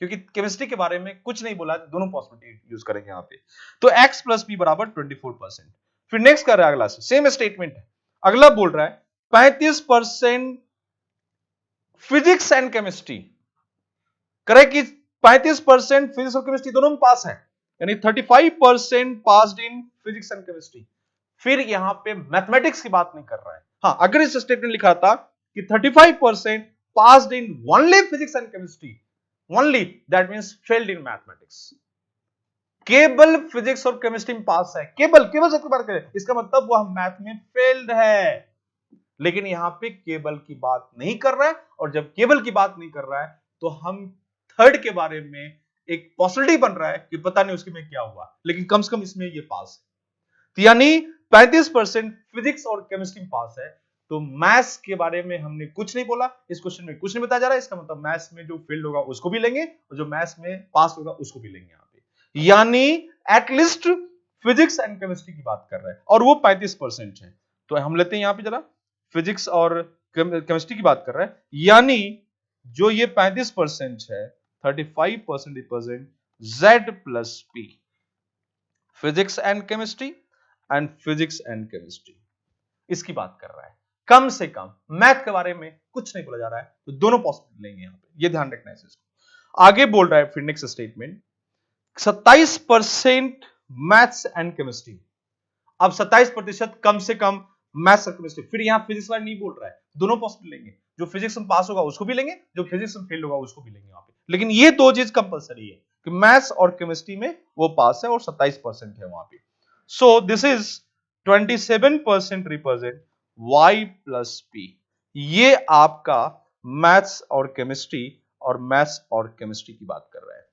क्योंकि केमिस्ट्री के बारे में कुछ नहीं बोला, दोनों पॉसिबिलिटी यूज करेंगे यहाँ पे। तो x प्लस पी बराबर 24%। फिर नेक्स्ट कर रहा है अगला, सेम स्टेटमेंट है, अगला बोल रहा है 35% फिजिक्स एंड केमिस्ट्री। करेक्ट कि 35% फिजिक्स और केमिस्ट्री दोनों में पास है, यानी 35% passed in physics and chemistry. फिर यहां पे मैथमेटिक्स की बात नहीं कर रहा है। हाँ, अगर इस स्टेटमेंट लिखा था कि 35% passed in only physics and chemistry, only, that means failed in mathematics. केवल फिजिक्स और केमिस्ट्री में पास है, केवल केवल सबके बात करें, इसका मतलब वह मैथ में फेल्ड है। लेकिन यहां पे केवल की बात नहीं कर रहा है, और जब केवल की बात नहीं कर रहा है तो हम थर्ड के बारे में एक पॉसिबिलिटी बन रहा है कि पता नहीं उसके में क्या हुआ, लेकिन कम से कम इसमें ये पास है। तो यानी 35% फिजिक्स और केमिस्ट्री में पास है। तो मैथ्स के बारे में हमने कुछ नहीं बोला, इस क्वेश्चन में कुछ नहीं बताया जा रहा है। इसका मतलब मैथ्स में जो फेल्ड होगा उसको भी लेंगे, और जो मैथ्स में पास होगा उसको भी लेंगे। यहां पे यानी एटलीस्ट फिजिक्स एंड केमिस्ट्री की बात कर रहे हैं, और वो 35% है। तो हम लेते हैं यहां पे जरा, फिजिक्स और केमिस्ट्री की बात कर रहा है, यानी जो ये 35% है, 35% represent Z plus P, physics and chemistry and physics and chemistry, इसकी बात कर रहा है। कम से कम मैथ के बारे में कुछ नहीं बोला जा रहा है, तो दोनों पॉसिबल लेंगे यहां पे, ये ध्यान रखना है इसको। आगे बोल रहा है फिर next statement, 27% maths and chemistry. अब 27% कम से कम मैथ्स और केमिस्ट्री, फिर यहां फिजिक्स वाला नहीं बोल रहा है, दोनों पॉसिबल लेंगे। जो फिजिक्स में पास होगा उसको भी लेंगे, जो फिजिक्स में फेल होगा उसको भी लेंगे यहां पे। लेकिन ये दो चीज कंपलसरी है कि मैथ्स और केमिस्ट्री में वो पास है, और 27% है वहां पे। So this is 27% represent Y plus P। ये आपका मैथ्स और केमिस्ट्री और मैथ्स और केमिस्ट्री की बात कर रहा है।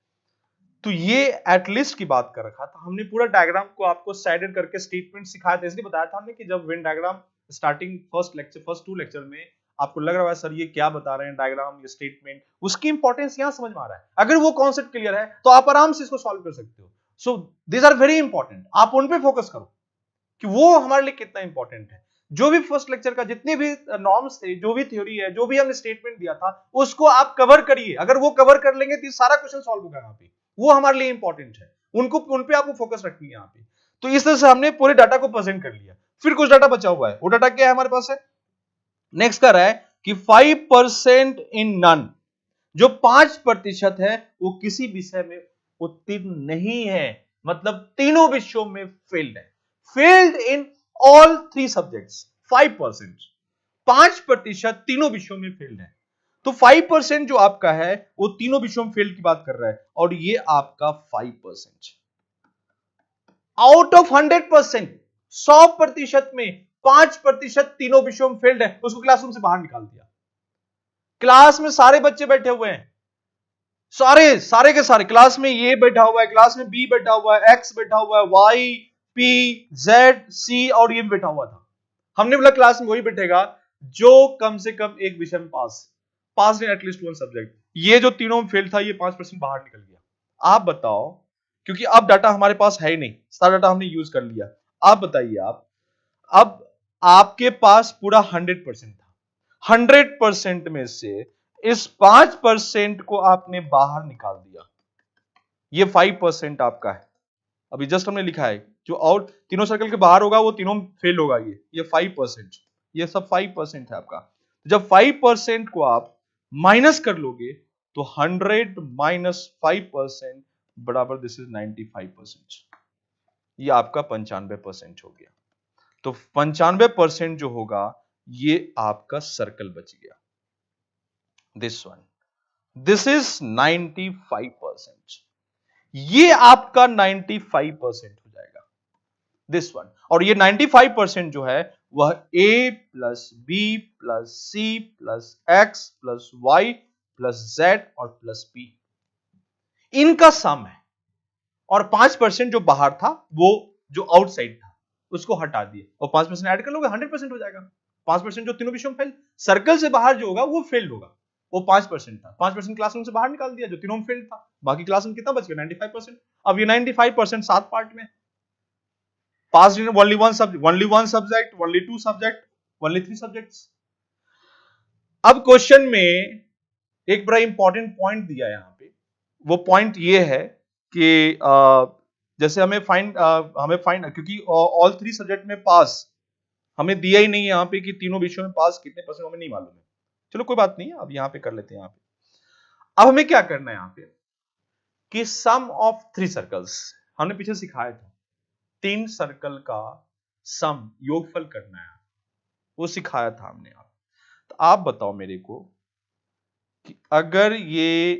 तो ये एटलीस्ट की बात कर रखा था हमने। पूरा डायग्राम को आपको साइडेड करके स्टेटमेंट सिखाया था, इसलिए बताया था हमने कि जब Venn diagram starting first two lecture में आपको लग रहा है सर ये क्या बता रहे हैं डायग्राम, ये स्टेटमेंट, उसकी इंपॉर्टेंस यहां समझ में आ रहा है। अगर वो कॉन्सेप्ट क्लियर है तो आप आराम से इसको सॉल्व कर सकते हो। So these are very important, आप उन पे फोकस करो कि वो हमारे लिए कितना इंपॉर्टेंट है। जो भी फर्स्ट लेक्चर का जितने भी नॉर्म्स थे, जो भी थ्योरी है, जो भी हमने स्टेटमेंट दिया था, उसको आप कवर करिए। अगर वो कवर कर लेंगे तो सारा क्वेश्चन सॉल्व होगा यहाँ पे, वो हमारे लिए इंपॉर्टेंट है। उनको उन पे आपको फोकस रखनी है यहाँ पे। तो इस तरह से हमने पूरे डाटा को प्रेजेंट कर लिया। फिर कुछ डाटा बचा हुआ है, वो डाटा क्या है हमारे पास है, नेक्स्ट कर रहा है कि 5% इन नन, जो 5% है वो किसी विषय में उत्तीर्ण नहीं है, मतलब तीनों विषयों में फेल्ड है। फेल्ड इन ऑल 3 सब्जेक्ट्स, 5%, 5% तीनों विषयों में फेल्ड है। तो 5% जो आपका है वो तीनों विषयों में फेल की बात कर रहा है, और ये आपका 5%। आउट ऑफ 100%, 100% में 5% तीनों विषयों में फेल्ड है, उसको क्लासरूम से बाहर निकाल दिया। क्लास में सारे बच्चे बैठे हुए हैं, सारे के सारे, क्लास में ये बैठा हुआ है, क्लास में बी बैठा हुआ है, एक्स बैठा हुआ है, वाई, पी, जेड, सी, और ये भी बैठा हुआ था। हमने बोला क्लास में वही बैठेगा जो कम से कम एक विषय में पास इन एटलीस्ट वन सब्जेक्ट। ये जो तीनों में फेल था, ये 5% बाहर निकल गया। आप बताओ, क्योंकि अब डाटा हमारे पास है ही नहीं, सारा डाटा हमने यूज कर लिया। आप बताइए, आप अब आपके पास पूरा 100% था, 100% में से इस 5% को आपने बाहर निकाल दिया, ये 5% आपका है। अभी जस्ट हमने लिखा है जो और तीनों सर्कल के बाहर होगा वो तीनों फेल होगा, ये 5%, ये सब 5% है आपका। जब 5% को आप माइनस कर लोगे तो 100 माइनस 5% बराबर दिस इज 95%, ये आपका 95% हो गया। तो 95% जो होगा ये आपका सर्कल बच गया, दिस वन, दिस इज 95%, ये आपका 95% हो जाएगा, दिस वन। और ये 95% जो है वह a plus B plus C plus X plus Y plus Z और प्लस पी, इनका सम है। और 5% जो बाहर था, वो जो आउटसाइड था, उसको हटा दिए और 5% ऐड कर लोगे 100% हो जाएगा। 5% जो तीनों विषयों में फेल, सर्कल से बाहर जो होगा वो फेल होगा, वो 5% था। 5% क्लासरूम से बाहर निकाल दिया जो तीनों में फेल था, बाकी क्लासरूम कितना बच गया 95%। अब ये 95% 7 पार्ट में, passed in only one subject, only 2 subject, only 3 subjects। अब क्वेश्चन में एक बड़ा इंपॉर्टेंट पॉइंट दिया है यहां पे, वो पॉइंट ये है कि जैसे हमें फाइंड क्योंकि ऑल 3 सब्जेक्ट में पास हमें दिया ही नहीं है यहाँ पे कि तीनों विषयों में पास कितने परसेंट हमें नहीं मालूम है। चलो कोई बात नहीं है, अब यहाँ पे कर लेते हैं। यहाँ पे अब हमें क्या करना है यहाँ पे कि सम ऑफ 3 सर्कल्स, हमने पीछे सिखाया था 3 सर्कल का सम योगफल करना है, वो सिखाया था हमने। तो आप बताओ मेरे को कि अगर ये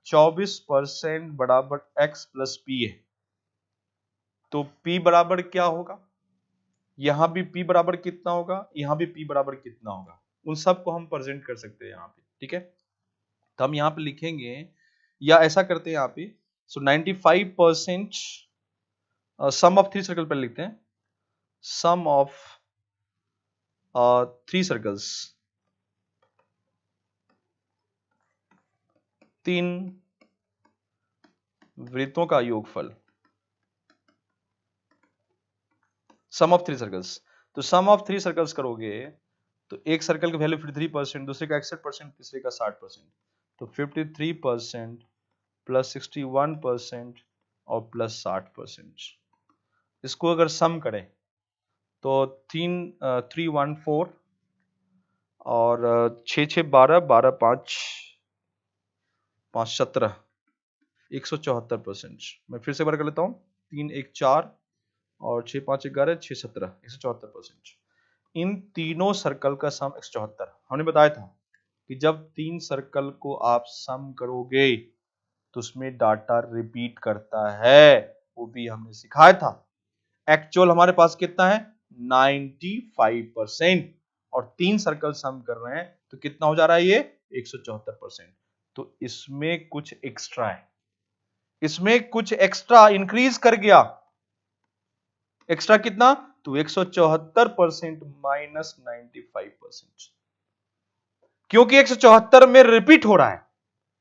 24% बराबर x प्लस पी है तो p बराबर क्या होगा, यहां भी p बराबर कितना होगा, यहां भी p बराबर कितना होगा, उन सब को हम प्रेजेंट कर सकते हैं यहां पे। ठीक है, तो हम यहां पे लिखेंगे या ऐसा करते हैं यहां पे, सो 95% सम ऑफ 3 सर्कल पर लिखते हैं, सम ऑफ 3 सर्कल्स, 3 वृत्तों का योगफल, सम ऑफ 3 सर्कल्स। तो सम ऑफ 3 सर्कल्स करोगे तो एक सर्कल की वैल्यू 53%, दूसरे का 61%, तीसरे का 60%, तो 53% प्लस 61% और प्लस 60%। इसको अगर सम करें तो 3 1 4 और 6 6 12 12 5 5 17 174%। मैं फिर से बार कर लेता हूँ, 3 1 4 और 6 5 11 6 17 174%। इन तीनों सर्कल का सम 174। हमने बताया था कि जब 3 सर्कल को आप सम करोगे तो उसमें डाटा रिपीट करता है, वो भी हमने सिखाया था। एक्चुअल हमारे पास कितना है 95%, और 3 सर्कल सम कर रहे हैं तो कितना हो जा रहा है ये 174%। तो इसमें कुछ एक्स्ट्रा है, इसमें कुछ एक्स्ट्रा इंक्रीज कर गया। एक्स्ट्रा कितना, तो 174% माइनस 95%, क्योंकि 174 में रिपीट हो रहा है।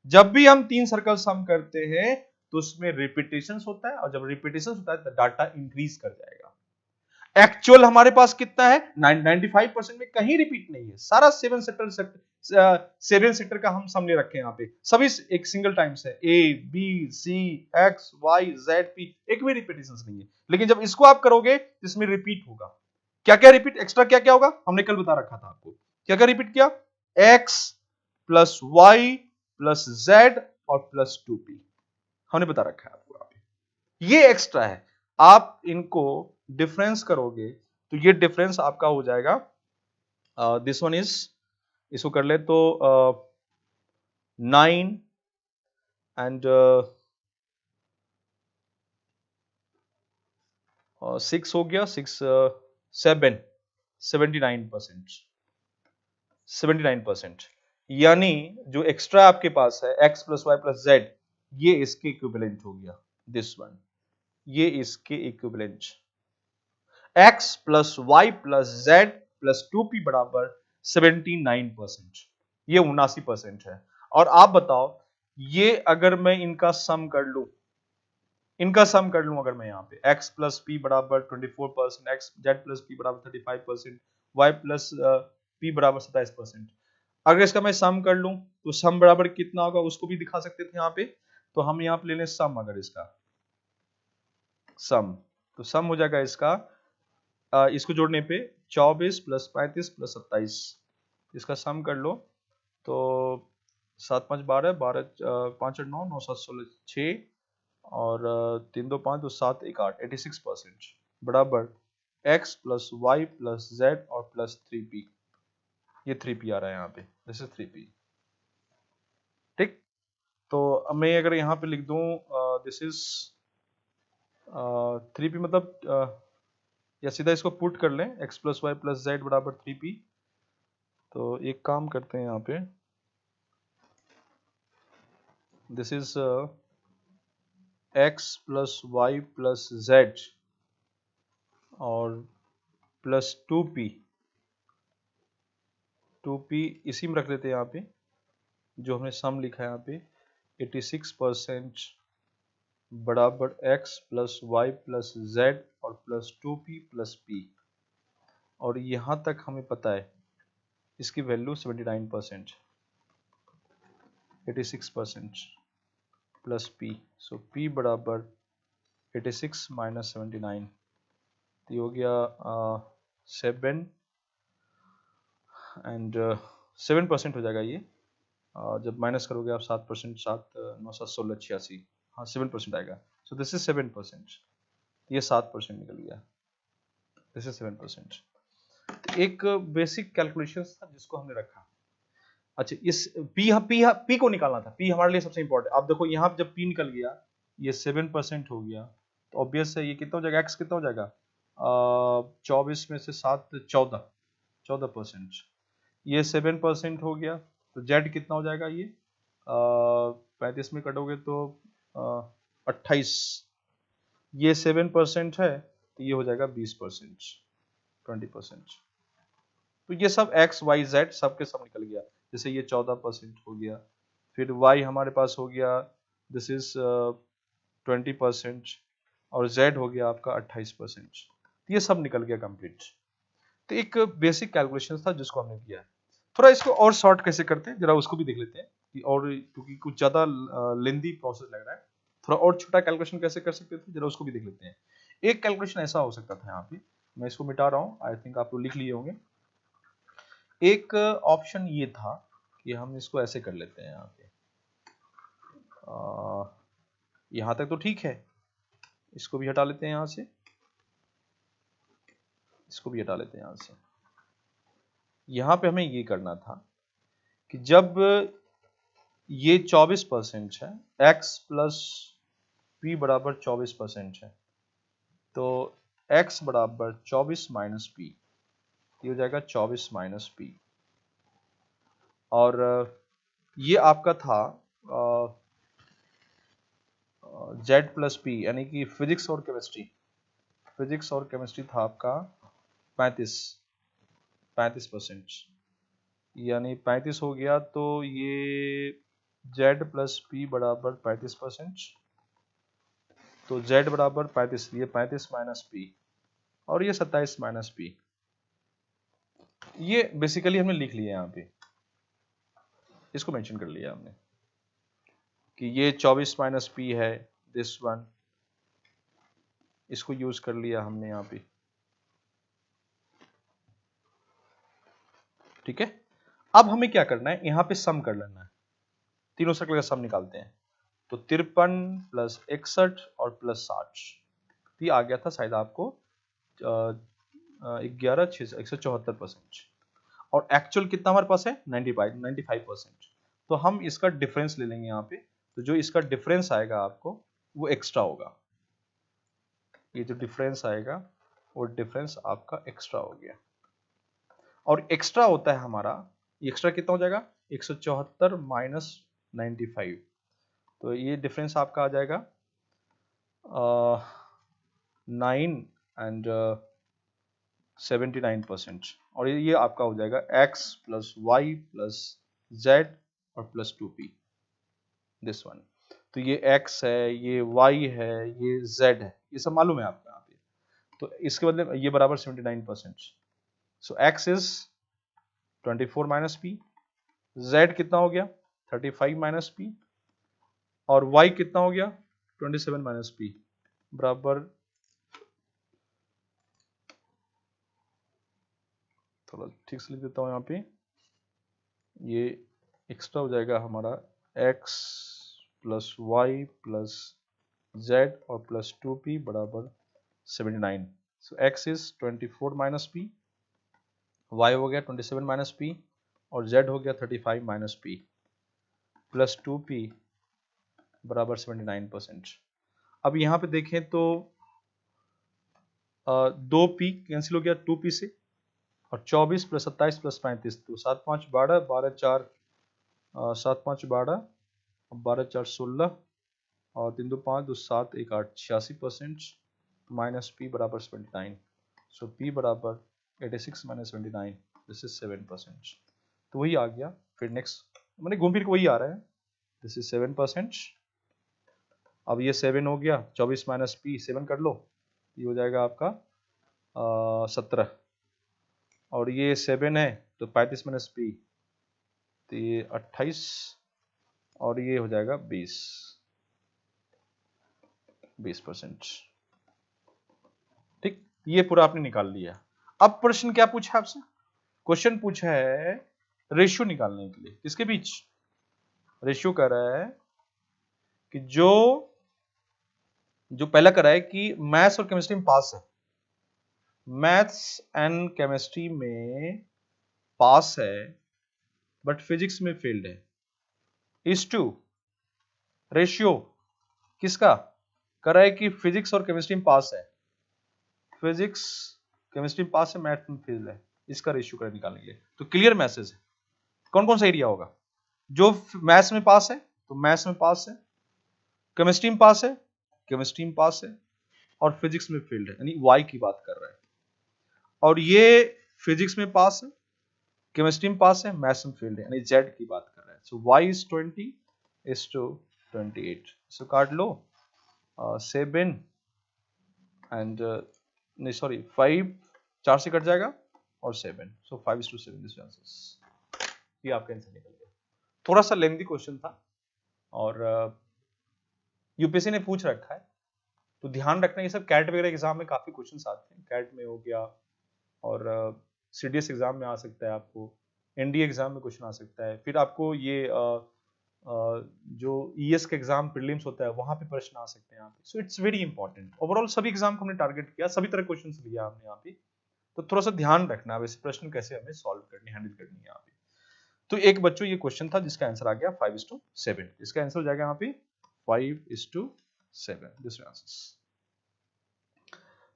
जब भी हम 3 सर्कल सम करते हैं तो उसमें रिपीटेशन होता है, और जब रिपीटेशन होता है तो डाटा इंक्रीज कर जाएगा। एक्चुअल हमारे पास कितना है 95% में कहीं रिपीट नहीं है, सारा 7 सेक्टर का हम सम ले रखे हैं यहाँ पे, सभी एक सिंगल टाइम से A B C X Y Z P, एक भी रिपीटेशन नहीं है। लेकिन जब इसको आप करोगे तो इसमें रिपीट होगा। क्या क्या रिपीट, एक्स्ट्रा क्या क्या होगा, हमने कल बता रखा था आपको। क्या क्या रिपीट किया, X plus Y plus Z और प्लस 2p, हमने बता रखा है आपको। ये एक्स्ट्रा है, आप इनको डिफरेंस करोगे तो ये डिफरेंस आपका हो जाएगा, दिस वन इज, इसको कर ले तो 9 एंड 6 हो गया, 6 7 79%, 79%। यानी जो एक्स्ट्रा आपके पास है x plus Y plus Z, ये इसके इक्विवेलेंट हो गया, दिस वन, ये इसके equivalent. x plus Y plus Z plus 2p बराबर 79%, ये 79% है। और आप बताओ, ये अगर मैं इनका सम कर लूं, इनका सम कर लूं अगर मैं यहां पे x प्लस पी बराबर 24%, x जेड प्लस पी बराबर 35%, y प्लस पी बराबर 27%, अगर इसका मैं सम कर लूं तो सम बराबर कितना होगा उसको भी दिखा सकते थे यहां पे। तो हम यहां पे ले लें सम, अगर इसका सम, तो सम हो जाएगा इसका, इसको जोड़ने पे 24 प्लस 35 प्लस 27, इसका सम कर लो तो 7 5 12 12 5 8 9 9 7 16 6 और 3 2 5 2 7 1 8 86% बराबर x plus Y plus Z और प्लस 3p, ये 3p आ रहा है यहाँ पे, दिस इज 3p। ठीक, तो मैं अगर यहाँ पे लिख दूं दिस इज 3p, मतलब या सीधा इसको पुट कर लें x plus Y plus Z बराबर 3p। तो एक काम करते हैं यहाँ पे, this is x plus Y plus Z और प्लस 2p, 2p इसी में रख लेते हैं यहाँ पे, जो हमने सम लिखा है यहाँ पे 86% बराबर x plus Y plus Z और प्लस 2p प्लस p, और यहाँ तक हमें पता है इसकी value 79%, 86% plus p, so p बराबर 86 माइनस 79, तो ये हो गया 7 एंड 7% हो जाएगा ये, जब माइनस करोगे आप 7%, 7 9 7 16 86, हाँ 7% आएगा। सो दिस इज 7%, ये 7% निकल गया, दिस इज 7%। एक बेसिक कैलकुलेशन था जिसको हमने रखा। अच्छा, इस पी को निकालना था, पी हमारे लिए सबसे इंपॉर्टेंट। आप देखो यहाँ जब पी निकल गया, ये 7% हो गया, तो ऑब्वियस है ये कितना हो जाएगा, एक्स कितना हो जाएगा, 24 में से 7 14%। ये 7% हो गया, तो जेड कितना हो जाएगा, ये 35 में कटोगे तो 28, ये 7% है, तो ये हो जाएगा 20%, 20%। तो ये सब एक्स वाई जेड सब के सब निकल गया। जैसे ये 14% हो गया, फिर वाई हमारे पास हो गया, दिस इज 20%, और जेड हो गया आपका 28%। ये सब निकल गया कंप्लीट। तो एक बेसिक कैलकुलेशन था जिसको हमने किया। थोड़ा इसको और शॉर्ट कैसे करते हैं जरा उसको भी देख लेते हैं, कि और क्योंकि कुछ ज्यादा लेंदी प्रोसेस लग रहा है, थोड़ा और छोटा कैलकुलेशन कैसे कर सकते थे जरा उसको भी देख लेते हैं। एक कैलकुलेशन ऐसा हो सकता था, यहाँ पे मैं इसको मिटा रहा हूँ, आई थिंक आप लोग लिख लिए होंगे। एक ऑप्शन ये था कि हम इसको ऐसे कर लेते हैं, यहाँ पे यहाँ तक तो ठीक है, इसको भी हटा लेते हैं यहाँ से, इसको भी हटा लेते हैं यहाँ से। यहाँ पे हमें ये करना था कि जब ये 24% है, x प्लस पी बराबर 24% है, तो x बराबर 24 माइनस पी, ये हो जाएगा 24 माइनस पी। और ये आपका था z प्लस पी, यानी कि फिजिक्स और केमिस्ट्री था आपका 35%, यानी 35 हो गया, तो ये z प्लस पी बराबर 35%, तो z बराबर 35, ये 35 माइनस पी, और ये 27 माइनस पी। ये बेसिकली हमने लिख लिया, यहाँ पे इसको मेंशन कर लिया हमने कि ये 24 माइनस पी है, दिस वन, इसको यूज कर लिया हमने यहाँ पे, ठीक है। अब हमें क्या करना है, यहाँ पे सम कर लेना है, तीनों सर्कल का सम निकालते हैं। तो 53 प्लस 61 और प्लस 60, ये आ गया था शायद आपको 11,174%, और एक्चुअल कितना हमारे पास है 95%। तो हम इसका डिफरेंस ले लेंगे यहाँ पे, तो जो इसका डिफरेंस आएगा आपको वो एक्स्ट्रा होगा, ये जो डिफरेंस आएगा वो डिफरेंस आपका एक्स्ट्रा हो गया। और एक्स्ट्रा होता है हमारा, एक्स्ट्रा कितना हो जाएगा 174 माइनस 95, तो ये डिफरेंस आपका आ जाएगा 9 एंड 79%, और ये आपका हो जाएगा x plus Y plus Z और प्लस 2p, दिस वन। तो ये x है, ये y है, ये z है, ये सब मालूम है आपको यहाँ पे। तो इसके बदले ये बराबर 79%, so x is 24 minus P, z कितना हो गया 35 माइनस पी, और y कितना हो गया 27 माइनस पी, बराबर, थोड़ा ठीक से लिख देता हूँ यहाँ पे, ये एक्स्ट्रा हो जाएगा हमारा x plus Y plus Z और प्लस 2p बराबर 79। So x is 24 minus P, y हो गया 27 माइनस पी, और z हो गया 35 माइनस पी प्लस 2p बराबर 79%। अब यहाँ पे देखें तो 2p कैंसिल हो गया 2p से, और 24 प्लस 27 प्लस 35, तो 7 5 12, 12 4 7 5 12, 12 4 16, और 3 2 5 2 7 1 8, 86% माइनस पी बराबर 79। सो पी बराबर 86 माइनस 79, दिस इज 7%। तो वही आ गया। फिर नेक्स्ट मैंने घूम फिर के वही आ रहा है, दिस इज 7%। अब ये 7 हो गया, 24 माइनस पी 7 कर लो, ये हो जाएगा आपका 17, और ये 7 है तो 35 माइनस पी, तो ये 28, और ये हो जाएगा 20%। ठीक, ये पूरा आपने निकाल लिया। अब प्रश्न क्या पूछा आपसे, क्वेश्चन पूछा है रेशियो निकालने के लिए, किसके बीच रेशियो कर रहा है कि जो जो पहला करा है कि मैथ्स और केमिस्ट्री में पास है, मैथ्स एंड केमिस्ट्री में पास है बट फिजिक्स में फेल्ड है, इज टू रेशियो किसका करा है कि फिजिक्स और केमिस्ट्री में पास है, फिजिक्स केमिस्ट्री में पास है, मैथ्स में फेल है, इसका रेशियो कर निकालेंगे। तो क्लियर मैसेज है कौन कौन सा एरिया होगा, जो मैथ्स में पास है तो मैथ्स में पास है, केमिस्ट्री में पास है, केमिस्ट्री में पास है, और फिजिक्स में फेल्ड है, यानी वाई की बात कर रहा है। और ये फिजिक्स में पास है, केमिस्ट्री में पास है, मैथ्स में फेल्ड है, यानी जेड की बात कर रहा है। सो y इज 20 इज टू 28, सो काट लो 7 एंड नहीं सॉरी 5, 4 से कट जाएगा और 7, सो 5:7 दिस आंसर। ये आपका आंसर निकल गया। थोड़ा सा लेंथी क्वेश्चन था और यूपीएससी ने पूछ रखा है, तो ध्यान रखना ये सब कैट वगैरह एग्जाम में काफी क्वेश्चंस आते हैं, कैट में हो गया और सीडीएस एग्जाम में आ सकता है, आपको एनडीए एग्जाम में क्वेश्चन आ सकता है, फिर आपको ये जो ईएस के एग्जाम प्रीलिम्स होता है वहां पे प्रश्न आ सकते हैं यहाँ पे। So it's very important, overall सभी एग्जाम को हमने टारगेट किया, सभी तरह क्वेश्चंस लिया हमने यहाँ पे, तो थोड़ा सा ध्यान रखना है वैसे प्रश्न कैसे हमें सॉल्व करनी, हैंडल करनी है यहाँ पे। तो एक बच्चों ये क्वेश्चन था जिसका आंसर आ गया 5:7, इसका आंसर हो जाएगा यहाँ पे 5:7 दिस आंसर।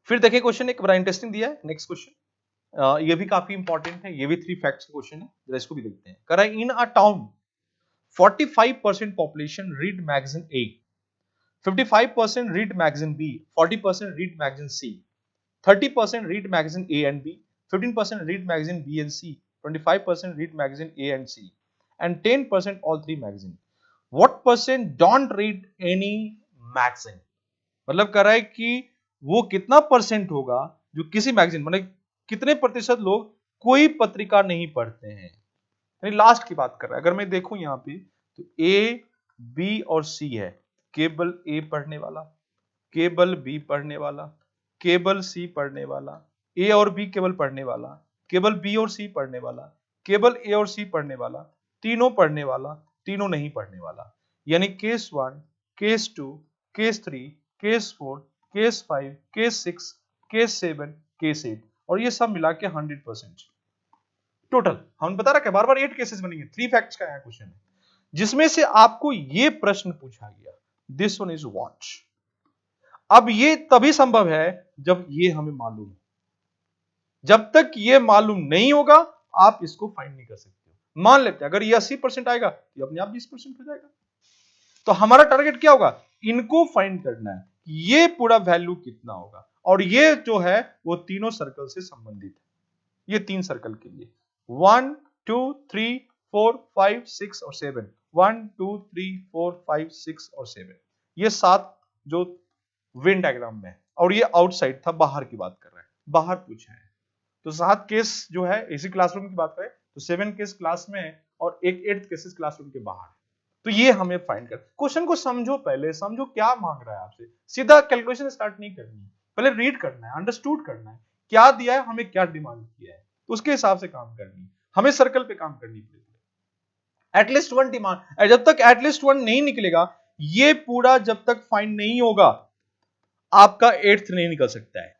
फिर देखिए क्वेश्चन एक बड़ा इंटरेस्टिंग दिया है, नेक्स्ट क्वेश्चन ये भी काफी इंपॉर्टेंट है, ये भी 3 फैक्ट्स का क्वेश्चन है, जरा इसको भी देखते हैं। करा इन अ town 45% population read magazine A, 55% read magazine B, 40% read magazine C, 30% read magazine A and B, 15% read magazine B and C, 25% read magazine A and C, and 10% all three magazine. What percent don't read any magazine? मतलब कर रहा है कि वो कितना percent होगा जो किसी मैगजीन, मतलब कितने प्रतिशत लोग कोई पत्रिका नहीं पढ़ते हैं, यानी लास्ट की बात कर रहा है। अगर मैं देखूं यहाँ पे तो ए बी और सी है, केवल ए पढ़ने वाला, केवल बी पढ़ने वाला, केवल सी पढ़ने वाला, ए और बी केवल पढ़ने वाला, केवल बी और सी पढ़ने वाला, केवल ए और सी पढ़ने वाला, तीनों पढ़ने वाला, तीनों नहीं पढ़ने वाला, यानी case 1, case 2, case 3, case 4, case 5, case 6, case 7, case 8, और ये सब मिला के 100% टोटल। हम बता रहा है बार बार 8 केसेस बनेंगे, 3 फैक्ट्स का क्वेश्चन है जिसमें से आपको ये प्रश्न पूछा गया, दिस वन इज वॉच। अब ये तभी संभव है जब ये हमें मालूम हो, जब तक ये मालूम नहीं होगा आप इसको फाइंड नहीं कर सकते हो। मान लेते हैं अगर ये 80% आएगा तो अपने आप 20% हो जाएगा, तो हमारा टारगेट क्या होगा, इनको फाइंड करना है, ये पूरा वैल्यू कितना होगा, और ये जो है वो तीनों सर्कल से संबंधित है, ये 3 सर्कल के लिए 1 2 3 4 5 6 और 7, 1 2 3 4 5 6 और 7, ये 7 जो वेन डायग्राम में है, और ये आउटसाइड था, बाहर की बात कर रहा है, बाहर पूछा है। तो 7 केस जो है इसी क्लासरूम की बात करें तो 7 केस क्लास में है और एक 8th केसेस क्लासरूम के बाहर है। तो ये हमें फाइंड कर, क्वेश्चन को समझो, पहले समझो क्या मांग रहा है आपसे, सीधा कैलकुलेशन स्टार्ट नहीं करनी है, पहले रीड करना है, अंडरस्टूड करना है, क्या दिया है, हमें क्या डिमांड किया है, तो उसके हिसाब से काम करनी है, हमें सर्कल पे काम करनी पड़ेगी। एटलीस्ट 1 डिमांड, जब तक एटलीस्ट 1 नहीं निकलेगा, ये पूरा जब तक फाइंड नहीं होगा आपका 8th नहीं निकल सकता है,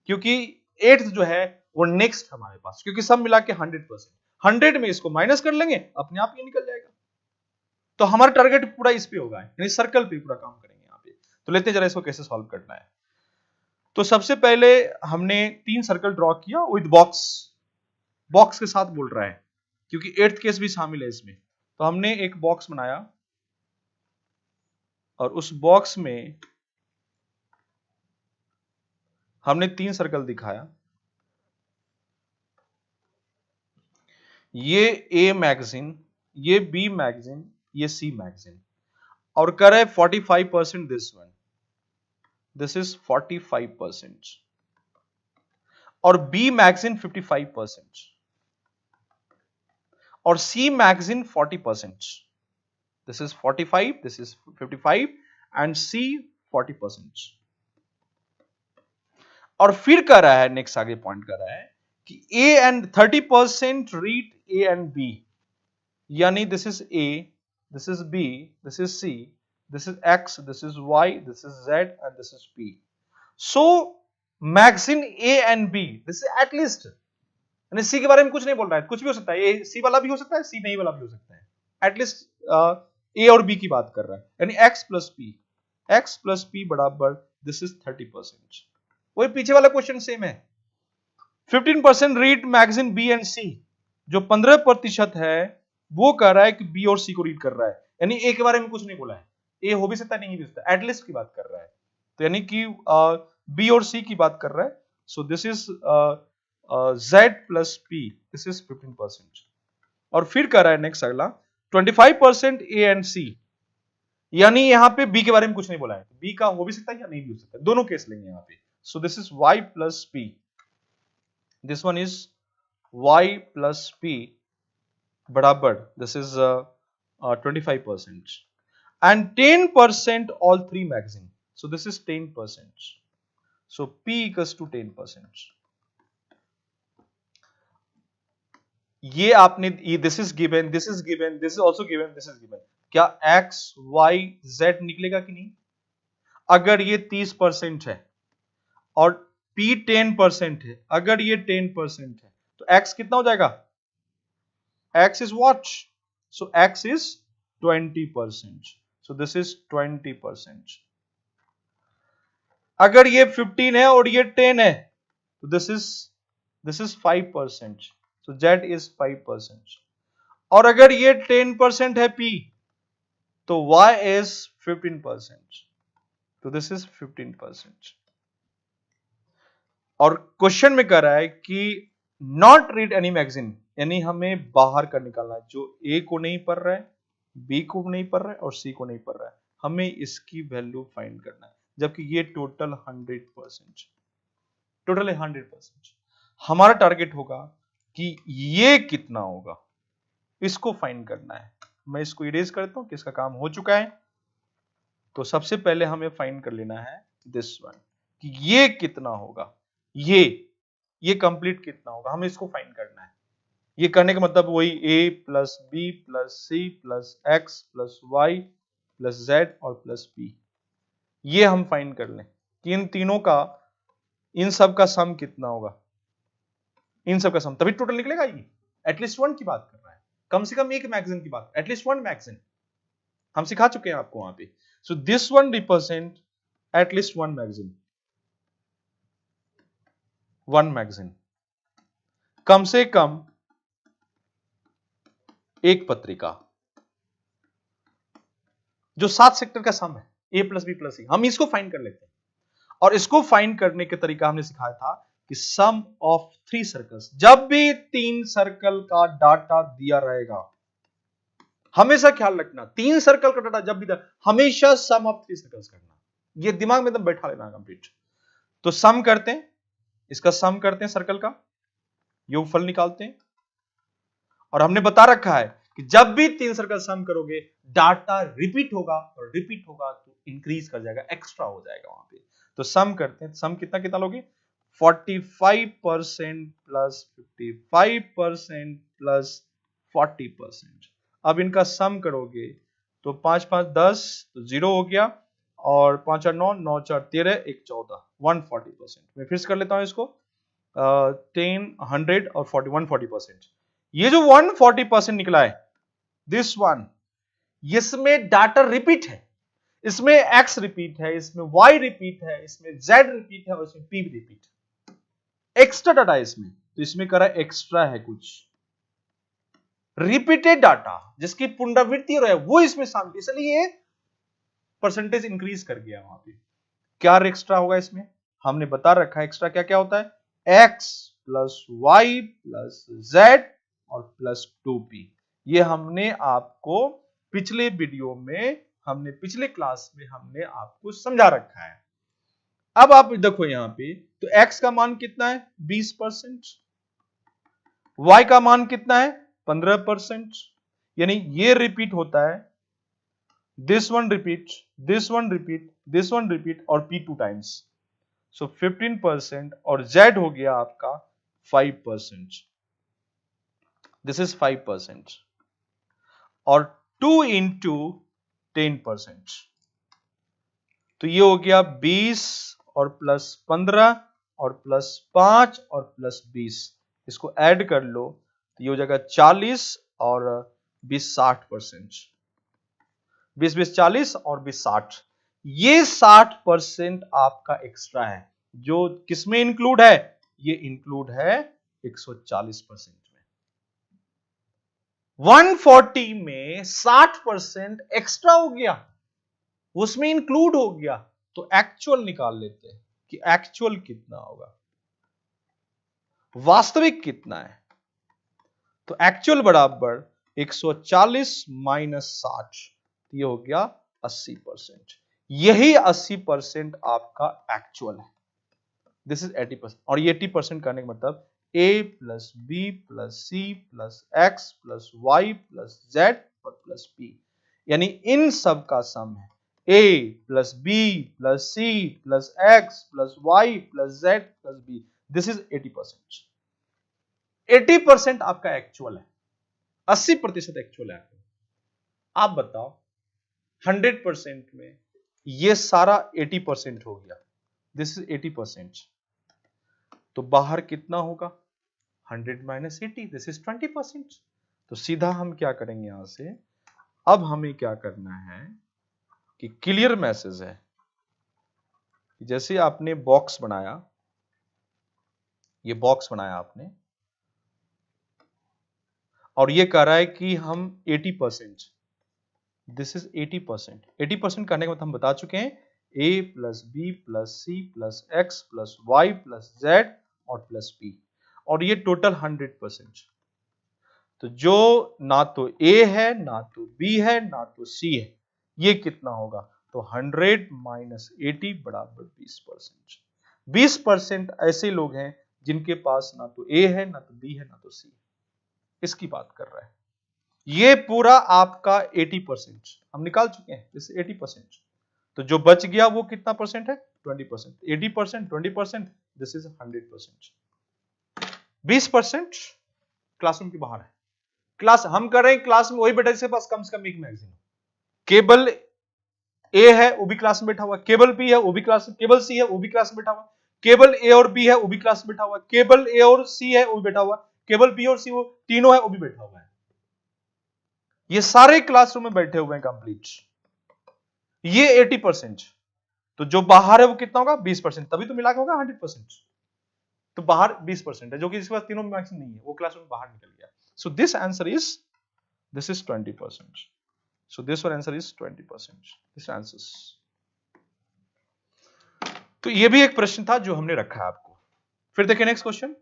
क्योंकि 8th जो है वो नेक्स्ट हमारे पास, क्योंकि सब मिला के 100%, 100 में इसको माइनस कर लेंगे अपने आप ये निकल जाएगा। तो हमारा टारगेट पूरा इस पे होगा, यानी सर्कल पे पूरा काम करेंगे यहाँ पे। तो लेते जरा इसको कैसे सॉल्व करना है। तो सबसे पहले हमने 3 सर्कल ड्रॉ किया विद बॉक्स, बॉक्स के साथ बोल रहा है क्योंकि 8th केस भी शामिल है इसमें। तो हमने एक बॉक्स बनाया और उस बॉक्स में हमने 3 सर्कल दिखाया, ये ए मैगजीन, ये बी मैगजीन, ये सी मैगजीन, और कर है 45% दिस वन, दिस इज 45%, और बी मैगजीन 55%, और C magazine 40%, this is 45, this is 55 and C 40%। और फिर कर रहा है नेक्स्ट आगे पॉइंट कर रहा है कि A and 30% read A and B, यानी this is A, this is B, this is C, this is X, this is Y, this is Z, and this is P. So max in A and B, this is at least. यानी C के बारे में कुछ नहीं बोल रहा है, कुछ भी हो सकता है, A C वाला भी हो सकता है, C नहीं वाला भी हो सकता है, एटलीस्ट A और B की बात कर रहा है, यानी X प्लस P बराबर दिस इज 30%. वही पीछे वाला क्वेश्चन सेम है. 15% read magazine B and C, जो 15% है वो कह रहा है कि B और C को रीड कर रहा है, यानी A के बारे में कुछ नहीं बोला है, A हो भी सकता है नहीं भी सकता, एटलीस्ट की बात कर रहा है, तो यानी कि B और C की बात कर रहा है. So this is Z plus P, this is 15%. और फिर कह रहा है नेक्स्ट अगला 25% A एंड C, यानी यहां पे B के बारे में कुछ नहीं बोला है, B का हो भी सकता है या नहीं भी हो सकता है, दोनों केस लेंगे यहां पे. So this is Y plus P, this one is Y plus P बराबर this is 25% and 10% all three magazine. So this is 10%. So P equals to 10%. ये आपने this is given, this is given, this is also given, this is given. क्या X, Y, Z निकलेगा कि नहीं? अगर ये 30% है और P 10% है, अगर ये 10% है तो X कितना हो जाएगा? X is what? So X is 20%. So this is 20%. अगर ये 15 है और ये 10 है तो this is 5%. So Z is 5%. और अगर ये 10% है P तो Y is 15%. तो this is 15%. और क्वेश्चन में कह रहा है कि नॉट रीड एनी मैगजीन, यानी हमें बाहर का निकालना है, जो A को नहीं पढ़ रहा है, B को नहीं पढ़ रहा है और C को नहीं पढ़ रहा है, हमें इसकी वैल्यू फाइंड करना है, जबकि ये टोटल 100%, टोटल 100%. हमारा टारगेट होगा कि ये कितना होगा, इसको फाइंड करना है. मैं इसको इरेज करता हूं कि इसका काम हो चुका है. तो सबसे पहले हमें फाइंड कर लेना है दिस वन, कि ये कितना होगा, ये कंप्लीट कितना होगा, हमें इसको फाइंड करना है. ये करने का मतलब वही A plus B plus C plus X plus Y plus Z और प्लस P, ये हम फाइंड कर लें कि इन तीनों का, इन सब का सम कितना होगा, इन सब का सम, तभी टोटल निकलेगा. ये एटलीस्ट वन की बात कर रहा है, कम से कम एक मैगजीन की बात, एटलीस्ट वन मैगजीन हम सिखा चुके हैं आपको वहां पे. So this one represent at least one magazine, one magazine, कम से कम एक पत्रिका, जो 7 सेक्टर का सम है A plus B plus C, हम इसको फाइंड कर लेते हैं. और इसको फाइंड करने के तरीका हमने सिखाया था कि सम ऑफ 3 सर्कल्स, जब भी 3 सर्कल का डाटा दिया रहेगा, हमेशा ख्याल रखना 3 सर्कल का डाटा जब भी हमेशा सम ऑफ 3 सर्कल्स करना, ये दिमाग में एकदम बैठा लेना कंप्लीट. तो सम करते हैं, इसका सम करते हैं सर्कल का, योगफल निकालते हैं. और हमने बता रखा है कि जब भी 3 सर्कल सम करोगे डाटा रिपीट होगा, और रिपीट होगा तो इंक्रीज कर जाएगा, एक्स्ट्रा हो जाएगा वहां पे. तो सम करते हैं, सम कितना कितना लोगे, 45% प्लस 55% प्लस 40%. अब इनका सम करोगे तो 5 5 10 तो 0 हो गया, और 5 4 9 9 4 13 1 14, 140%. मैं फिर से कर लेता हूं इसको, 10 100 और 140%. ये जो 140% निकला है, दिस वन, इसमें डाटा रिपीट है, इसमें X रिपीट है, इसमें Y रिपीट है, इसमें Z रिपीट है और इसमें P भी रिपीट, एक्स्ट्रा डाटा है इसमें. तो इसमें करा एक्स्ट्रा है कुछ रिपीटेड डाटा जिसकी पुनरावृत्ति हो रहा है, वो इसमें शामिल, इसलिए परसेंटेज इंक्रीज कर गया वहां पे. क्या एक्स्ट्रा होगा इसमें, हमने बता रखा है एक्स्ट्रा क्या क्या होता है, X plus Y plus Z और प्लस 2P. ये हमने आपको पिछले वीडियो में, हमने पिछले क्लास में हमने आपको समझा रखा है. अब आप देखो यहां पे, तो X का मान कितना है 20%, Y का मान कितना है 15%, यानी ये रिपीट होता है, this one repeat, this one repeat, this one repeat और P 2 टाइम्स. सो 15% और Z हो गया आपका 5%, दिस इज 5%, और 2 into 10%. तो ये हो गया 20 और प्लस 15 और प्लस 5 और प्लस 20, इसको ऐड कर लो तो ये हो जाएगा 40 और 20 60%, 20 20 40 और 20 60, ये 60% आपका एक्स्ट्रा है जो किसमें इंक्लूड है, ये इंक्लूड है 140% में। 140 में 60% एक्स्ट्रा हो गया, उसमें इंक्लूड हो गया, तो एक्चुअल निकाल लेते हैं कि एक्चुअल कितना होगा, वास्तविक कितना है। तो एक्चुअल बराबर 140 माइनस 60, ये हो गया 80%, यही 80% आपका एक्चुअल है। दिस इज 80%, और ये 80% करने का मतलब a plus B plus C plus X plus Y plus Z और प्लस पी, यानी इन सब का सम है a plus B plus C plus X plus Y plus Z plus B, this is 80%। 80% आपका एक्चुअल है, 80% एक्चुअल है। आप बताओ 100% में ये सारा 80% हो गया, दिस इज 80%, तो बाहर कितना होगा 100 माइनस 80, दिस इज 20%। तो सीधा हम क्या करेंगे यहां से, अब हमें क्या करना है कि क्लियर मैसेज है, जैसे आपने बॉक्स बनाया, ये बॉक्स बनाया आपने और ये कह रहा है कि हम 80%, दिस इज 80%, 80% करने के बाद हम बता चुके हैं a plus B plus C plus X plus Y plus Z और प्लस पी, और ये टोटल 100%। तो जो ना तो a है ना तो b है ना तो c है, ये कितना होगा, तो 100 माइनस 80 बराबर 20%। 20% ऐसे लोग हैं जिनके पास ना तो a है ना तो b है ना तो c है, इसकी बात कर रहा है। ये पूरा आपका 80% हम निकाल चुके हैं, जैसे 80%, तो जो बच गया वो कितना परसेंट है, 20%। 80% 20%, दिस इज 100%। 20% क्लासरूम के बाहर है, क्लास हम कर रहे हैं क्लास में वही बेटा जिसके पास कम से कम एक मैगजीन। केबल ए है वो भी क्लास में बैठा हुआ, केबल बी है वो भी क्लास, केबल सी है वो भी क्लास में बैठा हुआ, केबल ए और बी है वो भी क्लास में बैठा हुआ, केबल ए और सी है वो भी बैठा हुआ, केबल बी और सी वो तीनों है वो भी बैठा हुआ है, ये सारे क्लासरूम में बैठे हुए हैं कंप्लीट, ये 80%। तो जो बाहर है वो कितना होगा 20%, तभी तो मिला के होगा 100%। तो बाहर 20% है जो कि इसके पास तीनों मैक्सिमम नहीं है, वो क्लासरूम बाहर निकल गया। So this answer is, this is 20%। So this one answer is 20%. This answers. तो ये भी एक प्रश्न था जो हमने रखा है आपको। फिर देखिए नेक्स्ट क्वेश्चन,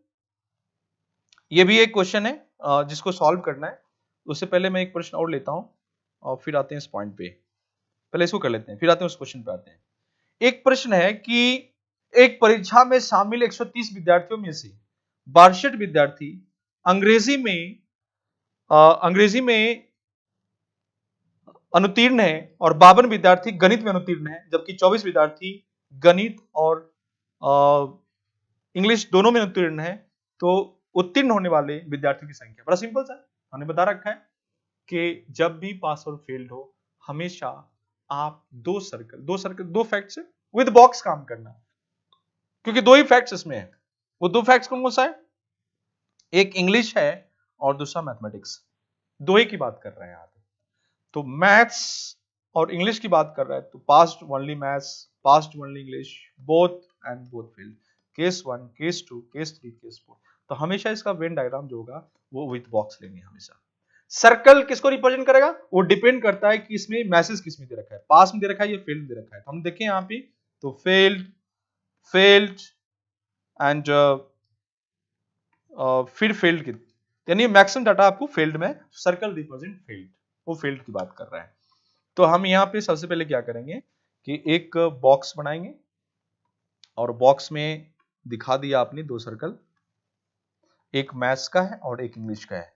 ये भी एक क्वेश्चन है जिसको सॉल्व करना है। उससे पहले मैं एक प्रश्न और लेता हूं और फिर आते हैं इस पॉइंट पे। पहले इसको कर लेते हैं फिर आते हैं उस क्वेश्चन पे आते हैं। एक प्रश्न है कि एक परीक्षा में शामिल 130 विद्यार्थियों में से 62 विद्यार्थी अंग्रेजी में अनुत्तीर्ण है और 52 विद्यार्थी गणित में अनुत्तीर्ण है, जबकि 24 विद्यार्थी गणित और इंग्लिश दोनों में अनुत्तीर्ण है। तो उत्तीर्ण होने वाले विद्यार्थियों की संख्या, बड़ा सिंपल सा हमने बता रखा है कि जब भी पास और फेल्ड हो हमेशा आप दो फैक्ट से विद बॉक्स काम करना, क्योंकि दो ही फैक्ट्स इसमें है। वो दो फैक्ट्स कौन सा है, एक इंग्लिश है और दूसरा मैथमेटिक्स, दो ही की बात कर रहे हैं यहां पे। तो मैथ्स और इंग्लिश की बात कर रहा है, तो past only maths, past only English, both and both field, case 1 case 2 case 3 case 4। तो हमेशा इसका वेन डायग्राम जो होगा वो विथ बॉक्स लेंगे हमेशा। सर्कल किसको रिप्रेजेंट करेगा, वो डिपेंड करता है कि इसमें मैसेज किस में दे रखा है, पास में दे रखा है या फेल्ड में दे रखा है। तो हम देखें यहाँ पे तो फेल्ड एंड फिर फेल्ड की, यानी मैक्सिमम डाटा आपको फेल्ड में, सर्कल रिप्रेजेंट फेल्ड, वो फील्ड की बात कर रहा है। तो हम यहां पे सबसे पहले क्या करेंगे कि एक बॉक्स बनाएंगे और बॉक्स में दिखा दिया आपने दो सर्कल, एक मैथ्स का है और एक इंग्लिश का है।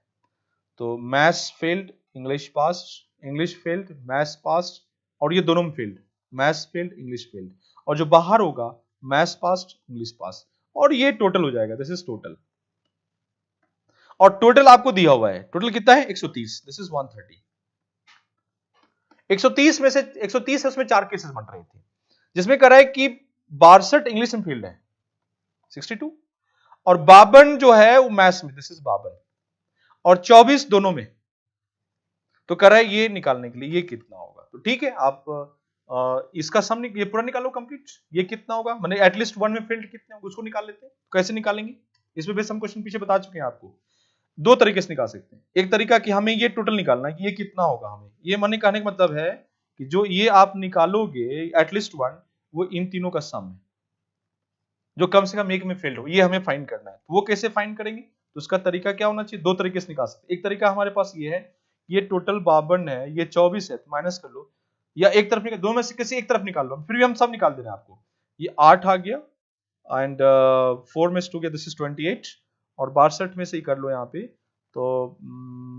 तो मैथ्स फेल्ड, इंग्लिश पास, इंग्लिश फेल्ड, मैथ्स पास, और ये दोनों में failed, maths failed English failed, और जो बाहर होगा मैथ्स पास इंग्लिश पास, और ये टोटल हो जाएगा, दिस इज टोटल। और टोटल आपको दिया हुआ है, टोटल कितना है 130, दिस इज 130। 130 में से 130 है, उसमें 4 केसेस बन रही थी। जिसमें कह रहा है कि 62 इंग्लिश में फील्ड है 62, और 52 जो है वो मैथ्स में, दिस इज 52, और 24 दोनों में। तो कह रहा है ये निकालने के लिए ये कितना होगा। तो ठीक है, आप इसका सम ये पूरा निकालो कंप्लीट, ये कितना होगा, मतलब एटलीस्ट वन में फील्ड कितने होंगे उसको निकाल लेते हैं। कैसे निकालेंगे, इसमें बेस हम क्वेश्चन पीछे बता चुके हैं आपको। दो तरीके से निकाल सकते हैं। एक तरीका कि हमें ये टोटल निकालना है कि ये कितना होगा, हमें ये माने कहने का मतलब है कि जो ये आप निकालोगे एटलीस्ट वन, वो इन तीनों का सम है जो कम से कम एक में फेल्ड हो, ये हमें फाइंड करना है। तो वो कैसे फाइंड करेंगे, तो उसका तरीका क्या होना चाहिए, दो तरीके से निकाल सकते हैं। एक तरीका हमारे पास ये है, ये टोटल 52 है, ये 24 है, माइनस कर लो, या एक तरफ निकाल, दो में से किसी एक तरफ निकाल लो, फिर भी हम सब निकाल दे रहे हैं आपको। ये 8 आ गया एंड 4 में से 2 गया, दिस इज 28, और 62 में से ही कर लो यहाँ पे, तो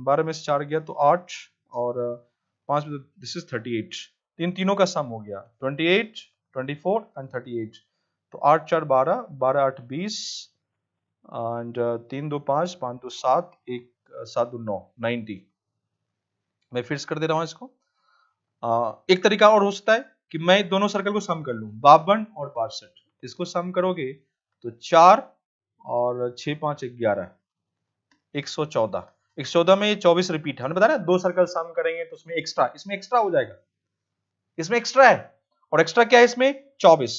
12 में से 4 गया तो 8, और 5 में दिस इज 38। इन तीनों का सम हो गया 28, 24 एंड 38। तो 8 4 12, 12 8 20, एंड 3 2 5, 5 2 7, 1 7 2 9, 90। मैं फिर से कर दे रहा हूं इसको। एक तरीका और हो सकता है कि मैं दोनों सर्कल को सम कर लूं, 52 और 62, इसको सम करोगे तो 4 और 6 5 11, 114। 114 में ये 24 रिपीट है, हमने बताया ना, दो सर्कल सम करेंगे तो उसमें एक्स्ट्रा, इसमें एक्स्ट्रा हो जाएगा, इसमें एक्स्ट्रा है, और एक्स्ट्रा क्या है इसमें 24,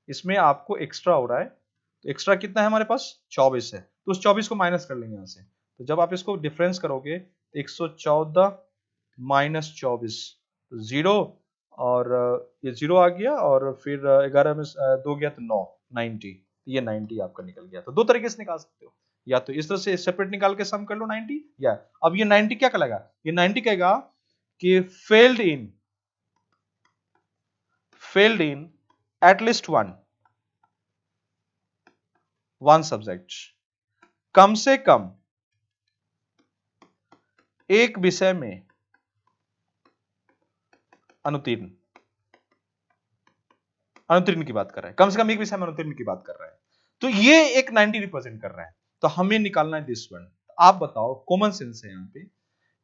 इसमें आपको एक्स्ट्रा हो रहा है। तो एक्स्ट्रा कितना है हमारे पास 24 है, तो उस 24 को माइनस कर लेंगे यहां से। तो जब आप इसको डिफरेंस करोगे तो 114 माइनस 24 तो 0, और ये 0 आ गया, और फिर 11 में 2 गया तो 9, 90, ये 90 आपका निकल गया। तो दो तरीके से निकाल सकते हो, या तो इस तरह से सेपरेट निकाल के सम कर लो 90, या अब ये 90 क्या कहलाएगा, ये 90 कहेगा कि failed in at least one सब्जेक्ट, कम से कम एक विषय में अनुत्तीर्ण की बात कर रहा है, कम से कम एक विषय में अनुत्तीर्ण की बात कर रहा है। तो ये एक 90 रिप्रेजेंट कर रहा है, तो हमें निकालना है दिस वन। आप बताओ, कॉमन सेंस है यहां पे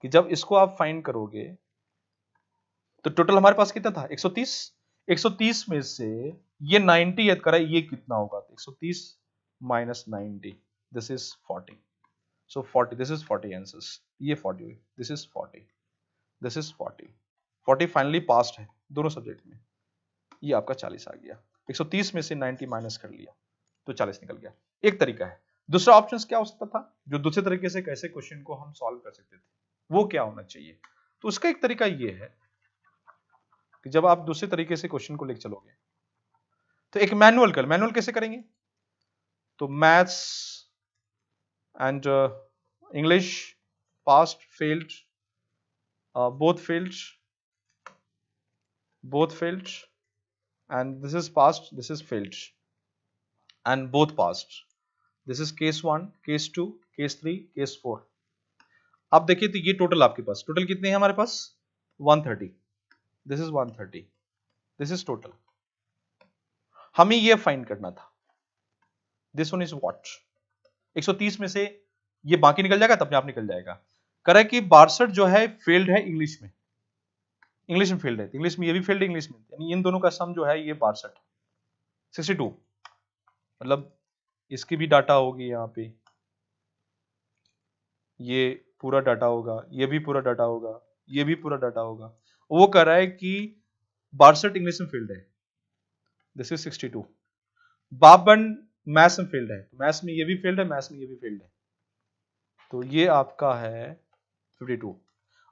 कि जब इसको आप फाइंड करोगे तो टोटल हमारे पास कितना था 130, 130 में से ये 90 याद करा, ये कितना होगा, 130 minus 90, this is 40, so 40, this is 40 answers, ये 40 हुई, this is 40, this is 40, 40 finally passed है दोनों सब्जेक्ट में, ये आपका 40 आ गया। 130 में से 90 माइनस कर लिया तो 40 निकल गया। एक तरीका है। दूसरा ऑप्शन क्या हो सकता था, जो दूसरे तरीके से कैसे क्वेश्चन को हम सॉल्व कर सकते थे, वो क्या होना चाहिए, तो उसका एक तरीका ये है कि जब आप दूसरे तरीके से क्वेश्चन को लेकर चलोगे तो एक मैनुअल कैसे करेंगे, तो maths and English past failed, both failed, and this is past, this is failed, and both passed, this is case 1, case 2, case 3, case 4। अब देखिए तो ये टोटल आपके पास, टोटल कितने हैं हमारे पास 130, this is 130, this is total. हमें ये फाइंड करना था, दिस वन इज व्हाट, 130 में से ये बाकी निकल जाएगा, तो अपने आप निकल जाएगा। करें कि 62 जो है फेल्ड है इंग्लिश में, फेल्ड है, इंग्लिश में ये भी फेल्ड है इंग्लिश में, यानी इन दोनों का सम जो है ये 62, 62, मतलब इसकी भी डाटा होगी यहाँ पे, ये पूरा डाटा होगा, ये भी पूरा डाटा होगा, ये भी पूरा डाटा होगा। वो कह रहा है कि 62 इंग्लिश में फेल्ड है, दिस इज 62, 52 मैथ्स में फेल्ड है, मैथ्स में ये भी फेल्ड है, मैथ्स में ये भी फेल्ड है, तो ये आपका है 52,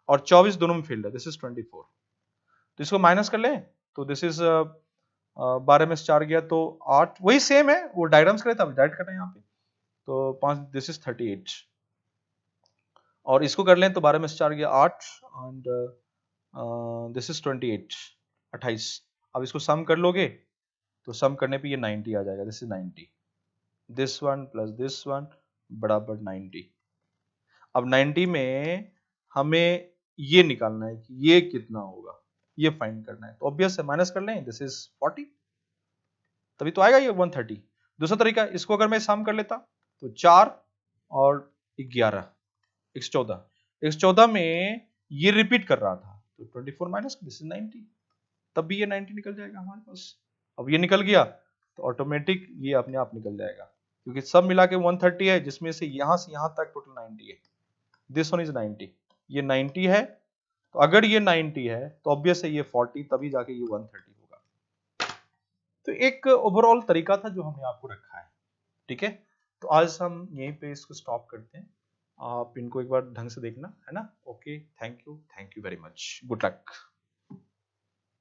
और 24 दोनों में फेल्ड है, दिस इज 24। तो इसको माइनस कर लें तो दिस इज 12 में से 4 गया तो 8, वही सेम है, वो डायग्राम्स करे था, डायरेक्ट कर रहे हैं यहाँ पे, तो 5, दिस इज 38, और इसको कर लें तो 12 में से 4 गया 8, एंड दिस इज 28, 28। अब इसको सम कर लोगे तो सम करने पे ये 90 आ जाएगा, this is 90, this one plus this one बराबर 90। अब 90 में हमें ये निकालना है कि ये कितना होगा, ये फाइंड करना है, तो ऑब्वियस है माइनस कर लें, दिस इज 40, तभी तो आएगा ये 130। दूसरा तरीका, इसको अगर मैं सम कर लेता तो 4 और 11, 114, 114 में ये रिपीट कर रहा था, तो 24 माइनस, दिस इज 90, तब भी ये 90 निकल जाएगा हमारे पास। अब ये निकल गया तो ऑटोमेटिक ये अपने आप निकल जाएगा, क्योंकि सब मिला के 130 है, जिसमें से यहां तक टोटल 90 है। दिस वन इज 90, ये 90 है, तो अगर ये 90 है तो ऑब्वियस है ये 40, तभी जाके ये 130 होगा। तो एक ओवरऑल तरीका था जो हमने आपको रखा है, ठीक है। तो आज हम यहीं पे इसको स्टॉप करते हैं, आप इनको एक बार ढंग से देखना, है ना। Okay, thank you very much, good luck.